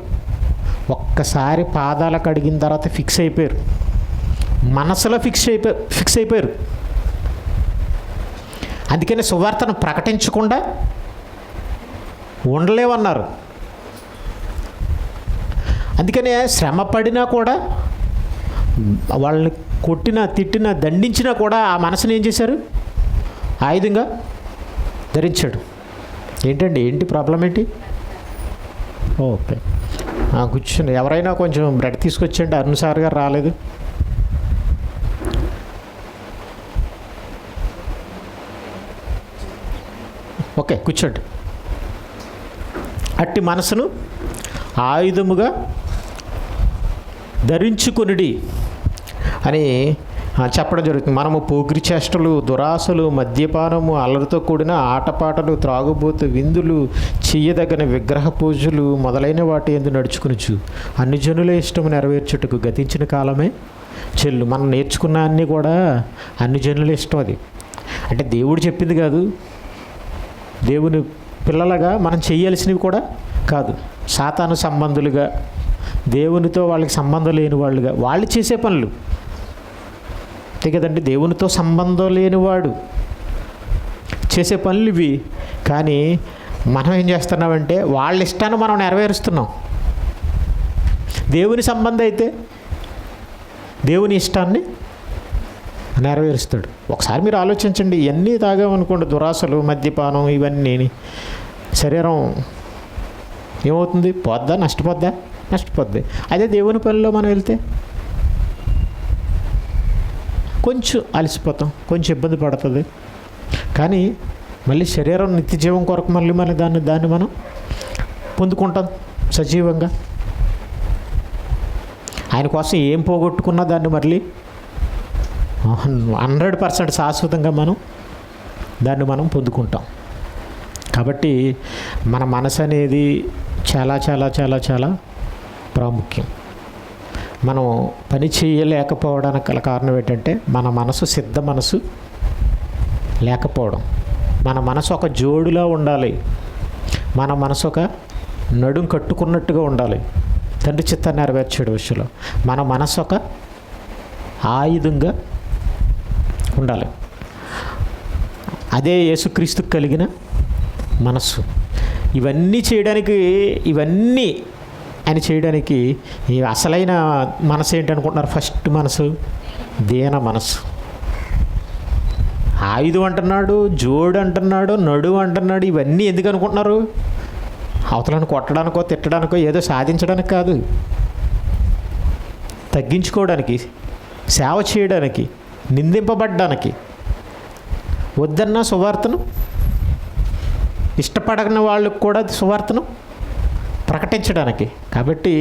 [SPEAKER 1] ఒక్కసారి పాదాలు కడిగిన తర్వాత ఫిక్స్ అయిపోయారు, మనసులో ఫిక్స్ అయిపోయారు. అందుకని సువార్తను ప్రకటించకుండా ఉండలేమన్నారు. అందుకనే శ్రమ పడినా కూడా, వాళ్ళని కొట్టినా తిట్టినా దండించినా కూడా ఆ మనసుని ఏం చేశారు? ఆయుధంగా ధరించాడు. ఏంటి ప్రాబ్లం ఏంటి? ఓకే, కూర్చోండి. ఎవరైనా కొంచెం బ్రెడ్ తీసుకొచ్చండి. అరుణ్ సార్ గారు రాలేదు. ఓకే, కూర్చోండి. అట్టి మనసును ఆయుధముగా ధరించుకొనిడి అని చెప్పడం జరుగుతుంది. మనము పోకిరి చేష్టలు, దురాశలు, మద్యపానము, అల్లరితో కూడిన ఆటపాటలు, త్రాగుబోతు విందులు, చెయ్యదగిన విగ్రహ పూజలు మొదలైన వాటి యందు నడుచుకునొచ్చు అన్ని జనుల ఇష్టము నెరవేర్చుటకు గతించిన కాలమే చెల్లు. మనం నేర్చుకున్న అన్నీ కూడా అన్ని జనుల ఇష్టం. అది అంటే దేవుడు చెప్పింది కాదు, దేవుని పిల్లలుగా మనం చేయాల్సినవి కూడా కాదు. సాతాను సంబంధులుగా, దేవునితో వాళ్ళకి సంబంధం లేని వాళ్ళుగా వాళ్ళు చేసే పనులు కదండి. దేవునితో సంబంధం లేనివాడు చేసే పనులు ఇవి. కానీ మనం ఏం చేస్తున్నామంటే వాళ్ళ ఇష్టాన్ని మనం నెరవేరుస్తున్నాం. దేవుని సంబంధం అయితే దేవుని ఇష్టాన్ని నెరవేరుస్తాడు. ఒకసారి మీరు ఆలోచించండి. ఇవన్నీ తాగామనుకోండి, దురాశలు, మద్యపానం, ఇవన్నీ, శరీరం ఏమవుతుంది? పోద్దా? నష్టపోద్ది. అదే దేవుని పనిలో మనం వెళ్తే కొంచెం అలసిపోతాం, కొంచెం ఇబ్బంది పడుతుంది. కానీ మళ్ళీ శరీరం నిత్య జీవం కొరకు మళ్ళీ దాన్ని మనం పొందుకుంటాం సజీవంగా. ఆయన కోసం ఏం పోగొట్టుకున్నా దాన్ని మళ్ళీ 100% శాశ్వతంగా మనం పొందుకుంటాం. కాబట్టి మన మనసు అనేది చాలా చాలా చాలా చాలా ప్రాముఖ్యం. మనం పని చేయలేకపోవడానికి గల కారణం ఏంటంటే మన మనసు సిద్ధ మనసు లేకపోవడం. మన మనసు ఒక జోడులా ఉండాలి. మన మనసు ఒక నడుం కట్టుకున్నట్టుగా ఉండాలి తండ్రి చిత్తాన్ని నెరవేర్చే విషయంలో. మన మనసు ఒక ఆయుధంగా ఉండాలి. అదే యేసుక్రీస్తుకు కలిగిన మనస్సు. ఇవన్నీ ఆయన చేయడానికి ఈ అసలైన మనసు ఏంటనుకుంటున్నారు? ఫస్ట్ మనసు దీన మనసు. ఆయుధం అంటున్నాడు, జోడు అంటున్నాడు, నడువు అంటున్నాడు. ఇవన్నీ ఎందుకు అనుకుంటున్నారు? అవతలను కొట్టడానికో తిట్టడానికో ఏదో సాధించడానికి కాదు, తగ్గించుకోవడానికి, సేవ చేయడానికి, నిందింపబడ్డానికి. వద్దన్న సువార్తను, ఇష్టపడని వాళ్ళకు కూడా సువార్తను ప్రకటించడానికి. కాబట్టి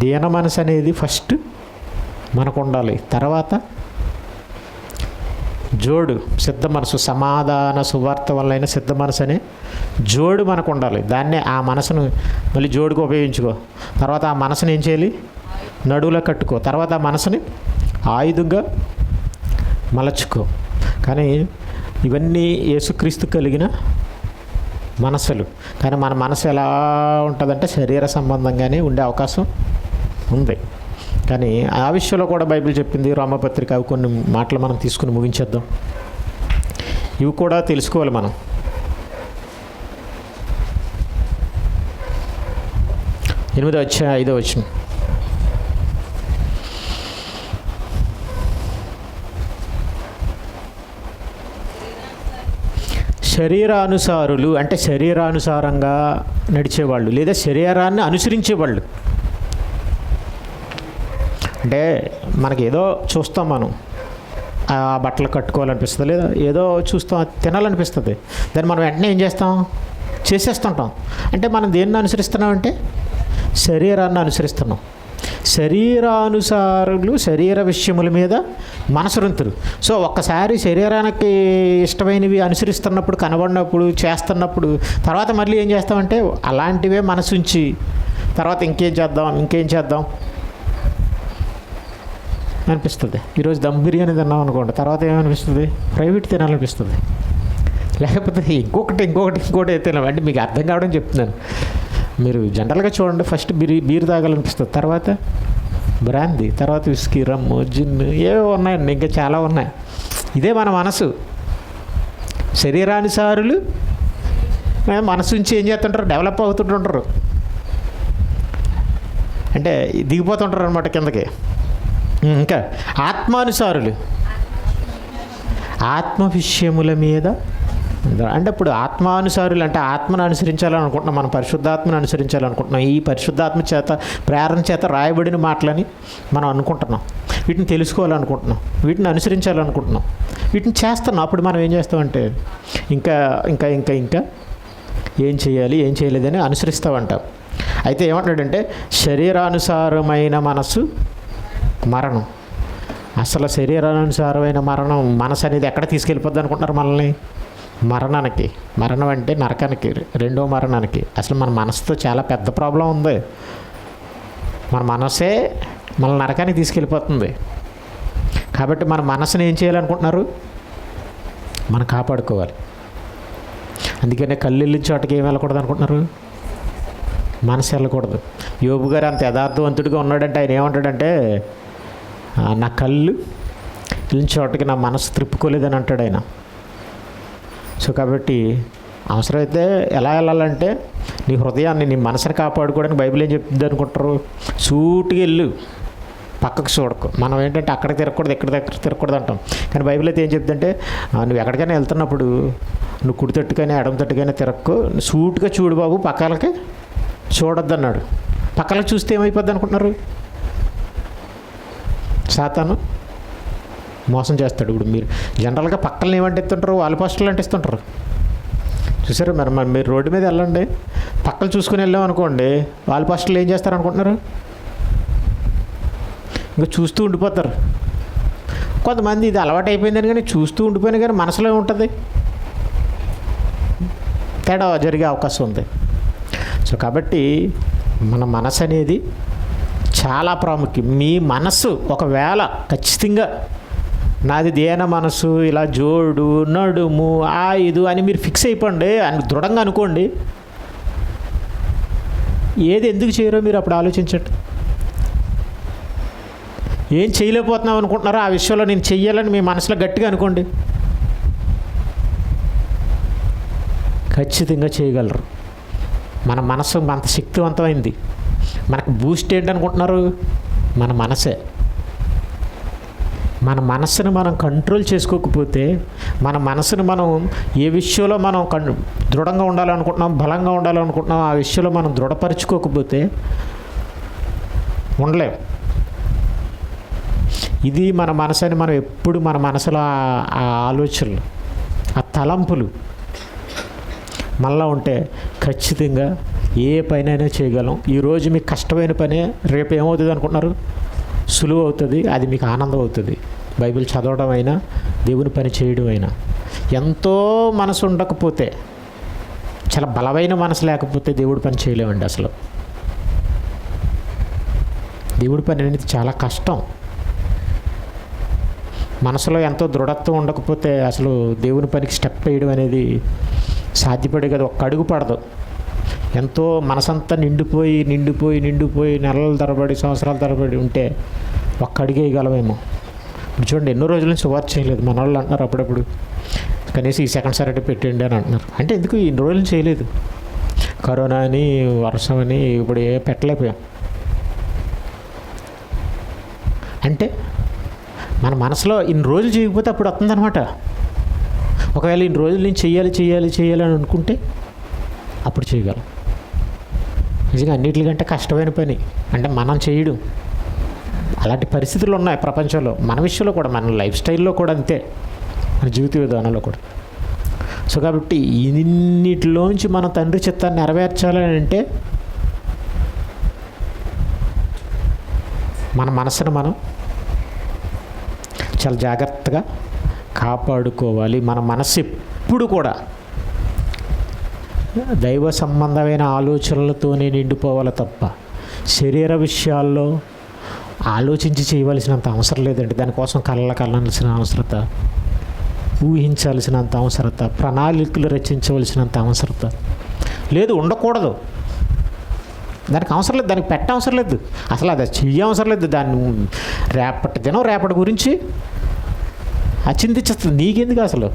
[SPEAKER 1] దీన మనసు అనేది ఫస్ట్ మనకు ఉండాలి. తర్వాత జోడు సిద్ధ మనసు, సమాధాన సువార్త వల్లైన సిద్ధ మనసు అనే జోడు మనకు ఉండాలి. దాన్నే ఆ మనసును మళ్ళీ జోడుగా ఉపయోగించుకో. తర్వాత ఆ మనసుని ఏం చేయాలి? నడువులో కట్టుకో. తర్వాత ఆ మనసుని ఆయుధంగా మలచుకో. కానీ ఇవన్నీ యేసుక్రీస్తు కలిగిన మనసులు. కానీ మన మనసు ఎలా ఉంటుందంటే శరీర సంబంధంగానే ఉండే అవకాశం ఉంది. కానీ ఆ విషయంలో కూడా బైబిల్ చెప్పింది. రోమపత్రిక అవి కొన్ని మాటలు మనం తీసుకుని ముగించేద్దాం. ఇవి కూడా తెలుసుకోవాలి మనం. ఎనిమిదో అధ్యాయం 5వ వచనం. శరీరానుసారులు అంటే శరీరానుసారంగా నడిచేవాళ్ళు లేదా శరీరాన్ని అనుసరించేవాళ్ళు. అంటే మనకి ఏదో చూస్తాం, మనం ఆ బట్టలు కట్టుకోవాలనిపిస్తుంది, లేదా ఏదో చూస్తాం, తినాలనిపిస్తుంది. దాన్ని మనం వెంటనే ఏం చేస్తాం? చేసేస్తుంటాం. అంటే మనం దేన్ని అనుసరిస్తున్నామంటే శరీరాన్ని అనుసరిస్తున్నాం. శరీరానుసారులు శరీర విషయముల మీద మనసురంతులు. సో ఒక్కసారి శరీరానికి ఇష్టమైనవి అనుసరిస్తున్నప్పుడు, కనబడినప్పుడు, చేస్తున్నప్పుడు తర్వాత మళ్ళీ ఏం చేస్తామంటే అలాంటివే మనసుంచి తర్వాత ఇంకేం చేద్దాం అనిపిస్తుంది. ఈరోజు దమ్ బిర్యానీ తిన్నాం అనుకోండి, తర్వాత ఏమనిపిస్తుంది? ప్రైవేట్ తినాలనిపిస్తుంది. లేకపోతే ఇంకోటి తినాలి. అంటే మీకు అర్థం కావడం చెప్తున్నాను. మీరు జనరల్గా చూడండి, ఫస్ట్ బీర్ తాగాలనిపిస్తుంది, తర్వాత బ్రాందీ, తర్వాత విస్కీ, రమ్ము, జిన్, ఏవో ఉన్నాయండి, ఇంకా చాలా ఉన్నాయి. ఇదే మన మనసు. శరీరానుసారులు మనసు నుంచి ఏం చేస్తుంటారు? డెవలప్ అవుతుంటుంటారు. అంటే దిగిపోతుంటారు అనమాట కిందకి. ఇంకా ఆత్మానుసారులు ఆత్మ విషయముల మీద. అంటే ఇప్పుడు ఆత్మానుసారులు అంటే ఆత్మను అనుసరించాలనుకుంటున్నాం, మనం పరిశుద్ధాత్మను అనుసరించాలనుకుంటున్నాం. ఈ పరిశుద్ధాత్మ చేత ప్రేరణ చేత రాయబడిన మాటలని మనం అనుకుంటున్నాం. వీటిని తెలుసుకోవాలనుకుంటున్నాం, వీటిని అనుసరించాలనుకుంటున్నాం, వీటిని చేస్తున్నాం. అప్పుడు మనం ఏం చేస్తామంటే ఇంకా ఇంకా ఇంకా ఇంకా ఏం చేయాలి, ఏం చేయలేదని అనుసరిస్తామంటాం. అయితే ఏమంటాడంటే శరీరానుసారమైన మనసు మరణం. అసలు శరీరానుసారమైన మనసు అనేది ఎక్కడ తీసుకెళ్ళిపోద్ది అనుకుంటున్నారు మనల్ని? మరణానికి. మరణం అంటే నరకానికి, రెండో మరణానికి. అసలు మన మనసుతో చాలా పెద్ద ప్రాబ్లం ఉంది. మన మనసే మన నరకానికి తీసుకెళ్ళిపోతుంది. కాబట్టి మన మనసుని ఏం చేయాలనుకుంటున్నారు? మనం కాపాడుకోవాలి. అందుకనే కళ్ళు వెళ్ళిన చోటకి ఏం వెళ్ళకూడదు అనుకుంటున్నారు? మనసు వెళ్ళకూడదు. యోబు గారు అంత యథార్థవంతుడిగా ఉన్నాడంటే ఆయన ఏమంటాడంటే, నా కళ్ళు వెళ్ళిన చోటకి నా మనసు త్రిప్పుకోలేదని అంటాడు ఆయన. సో కాబట్టి అవసరమైతే ఎలా వెళ్ళాలంటే నీ హృదయాన్ని, నీ మనసుని కాపాడుకోవడానికి బైబిల్ ఏం చెప్తుంది అనుకుంటారు? సూటిగా వెళ్ళు, పక్కకు చూడకు. మనం ఏంటంటే అక్కడ తిరగకూడదు, ఇక్కడ తిరగకూడదు అంటాం. కానీ బైబిల్ అయితే ఏం చెప్తుందంటే నువ్వు ఎక్కడికైనా వెళ్తున్నప్పుడు నువ్వు కుడి తట్టుకైనా ఎడమ తట్టుకైనా తిరగకు, సూటుగా చూడు బాబు, పక్కలకి చూడొద్దు అన్నాడు. పక్కలకు చూస్తే ఏమైపోద్ది అనుకుంటున్నారు? సాతాను మోసం చేస్తాడు. ఇప్పుడు మీరు జనరల్గా పక్కన ఏమంటిస్తుంటారు? వాల్ పోస్టర్లు అంటిస్తుంటారు చూసారు. మరి మీరు రోడ్డు మీద వెళ్ళండి, పక్కలు చూసుకుని వెళ్ళాం అనుకోండి, వాల్ పోస్టర్లు ఏం చేస్తారు అనుకుంటున్నారు? ఇంకా చూస్తూ ఉండిపోతారు. కొంతమంది ఇది అలవాటు అయిపోయిందని కానీ చూస్తూ ఉండిపోయినా కానీ మనసులో ఉంటుంది, తేడా జరిగే అవకాశం ఉంది. సో కాబట్టి మన మనసు అనేది చాలా ప్రాముఖ్యం. మీ మనసు ఒకవేళ ఖచ్చితంగా నాది దేన మనసు, ఇలా జోడు, నడుము, ఇది అని మీరు ఫిక్స్ అయిపోండి, అని దృఢంగా అనుకోండి. ఏది ఎందుకు చేయరో మీరు అప్పుడు ఆలోచించండి. ఏం చేయలేకపోతున్నాం అనుకుంటున్నారో ఆ విషయంలో నేను చెయ్యాలని మీ మనసులో గట్టిగా అనుకోండి, ఖచ్చితంగా చేయగలరు. మన మనసు అంత శక్తివంతమైంది. మనకు బూస్ట్ ఏంటనుకుంటున్నారు? మన మనసే. మన మనసును మనం కంట్రోల్ చేసుకోకపోతే, మన మనసును మనం ఏ విషయంలో మనం దృఢంగా ఉండాలనుకుంటున్నాం, బలంగా ఉండాలనుకుంటున్నాం, ఆ విషయంలో మనం దృఢపరచుకోకపోతే ఉండలేం. ఇది మన మనసు అని మనం ఎప్పుడు మన మనసులో ఆ ఆలోచనలు, ఆ తలంపులు మళ్ళా ఉంటే ఖచ్చితంగా ఏ పనైనా చేయగలం. ఈరోజు మీకు కష్టమైన పనే రేపు ఏమవుతుంది అనుకుంటున్నారు? సులువు అవుతుంది, అది మీకు ఆనందం అవుతుంది. బైబిల్ చదవడం అయినా, దేవుని పని చేయడం అయినా. ఎంతో మనసు ఉండకపోతే, చాలా బలమైన మనసు లేకపోతే దేవుడి పని చేయలేమండి. అసలు దేవుడి పని అనేది చాలా కష్టం. మనసులో ఎంతో దృఢత్వం ఉండకపోతే అసలు దేవుని పనికి స్టెప్ వేయడం అనేది సాధ్యపడే కదా, ఒక్క అడుగు పడదు. ఎంతో మనసంతా నిండిపోయి నెలల తరబడి, సంవత్సరాల తరబడి ఉంటే ఒక్క అడుగు వేయగలమేమో. ఇప్పుడు చూడండి, ఎన్నో రోజుల నుంచి సువార్త చేయలేదు. మన వాళ్ళు అంటున్నారు అప్పుడప్పుడు, కనీసం ఈ సెకండ్ సాటర్డే పెట్టండి అని అంటున్నారు. అంటే ఎందుకు ఇన్ని రోజులు చేయలేదు? కరోనా అని, వర్షం అని, ఇప్పుడు ఏ పెట్టలేకపోయాం. అంటే మన మనసులో ఇన్ని రోజులు చేయకపోతే అప్పుడు వస్తుందన్నమాట. ఒకవేళ ఇన్ని రోజుల నుంచి చెయ్యాలి అని అనుకుంటే అప్పుడు చేయగలం. నిజంగా అన్నిటికంటే కష్టమైన పని అంటే మనం చేయడం. అలాంటి పరిస్థితులు ఉన్నాయి ప్రపంచంలో. మన విషయంలో కూడా, మన లైఫ్ స్టైల్లో కూడా అంతే, మన జీవిత విధానంలో కూడా. సో కాబట్టి ఇన్నిటిలోంచి మన తండ్రి చిత్తాన్ని నెరవేర్చాలని అంటే మన మనసును మనం చాలా జాగ్రత్తగా కాపాడుకోవాలి. మన మనసు ఎప్పుడు కూడా దైవ సంబంధమైన ఆలోచనలతోనే నిండిపోవాలి తప్ప శరీర విషయాల్లో ఆలోచించి చేయవలసినంత అవసరం లేదండి. దానికోసం కళ్ళాల్సిన అవసరత, ఊహించాల్సినంత అవసరత, ప్రణాళికలు రచించవలసినంత అవసరత లేదు, ఉండకూడదు. దానికి అవసరం లేదు, దానికి పెట్ట అవసరం లేదు, అసలు అది చెయ్య అవసరం లేదు. దాన్ని రేపటి గురించి చింతించేస్తుంది. నీకెందుకు అసలు?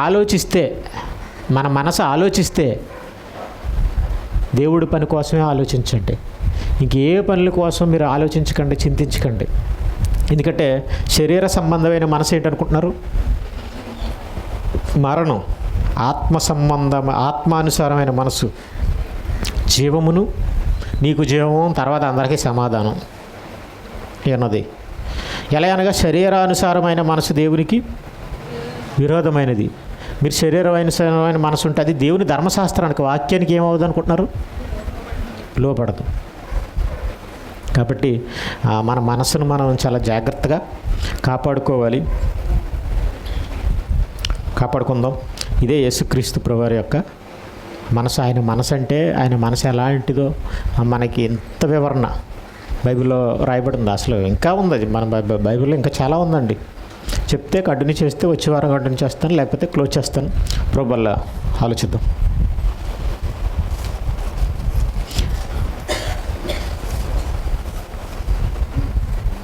[SPEAKER 1] ఆలోచిస్తే, మన మనసు ఆలోచిస్తే దేవుడి పని కోసమే ఆలోచించండి. ఇంకే పనుల కోసం మీరు ఆలోచించకండి, చింతించకండి. ఎందుకంటే శరీర సంబంధమైన మనసు ఏంటనుకుంటున్నారు? మరణం. ఆత్మానుసారమైన మనసు జీవమును, నీకు జీవము, తర్వాత అందరికీ సమాధానం అన్నది. ఎలా అనగా శరీరానుసారమైన మనసు దేవునికి విరోధమైనది. మీరు శరీరానుసారమైన మనసు ఉంటే అది దేవుని ధర్మశాస్త్రానికి, వాక్యానికి ఏమవుతుంది అనుకుంటున్నారు? లోపడదు. కాబట్టి మన మనసును మనం చాలా జాగ్రత్తగా కాపాడుకుందాం. ఇదే యేసుక్రీస్తు ప్రభువారి యొక్క మనసు. ఆయన మనసు అంటే, ఆయన మనసు ఎలాంటిదో మనకి ఎంత వివరణ బైబిల్లో రాయబడింది. అసలు ఇంకా ఉంది అది, మన బైబిల్లో ఇంకా చాలా ఉందండి. చెప్తే కంటిన్యూ చేస్తే వచ్చే వారం కంటిన్యూ చేస్తాను, లేకపోతే క్లోజ్ చేస్తాను. ప్రభువల్ల ఆలోచిద్దాం.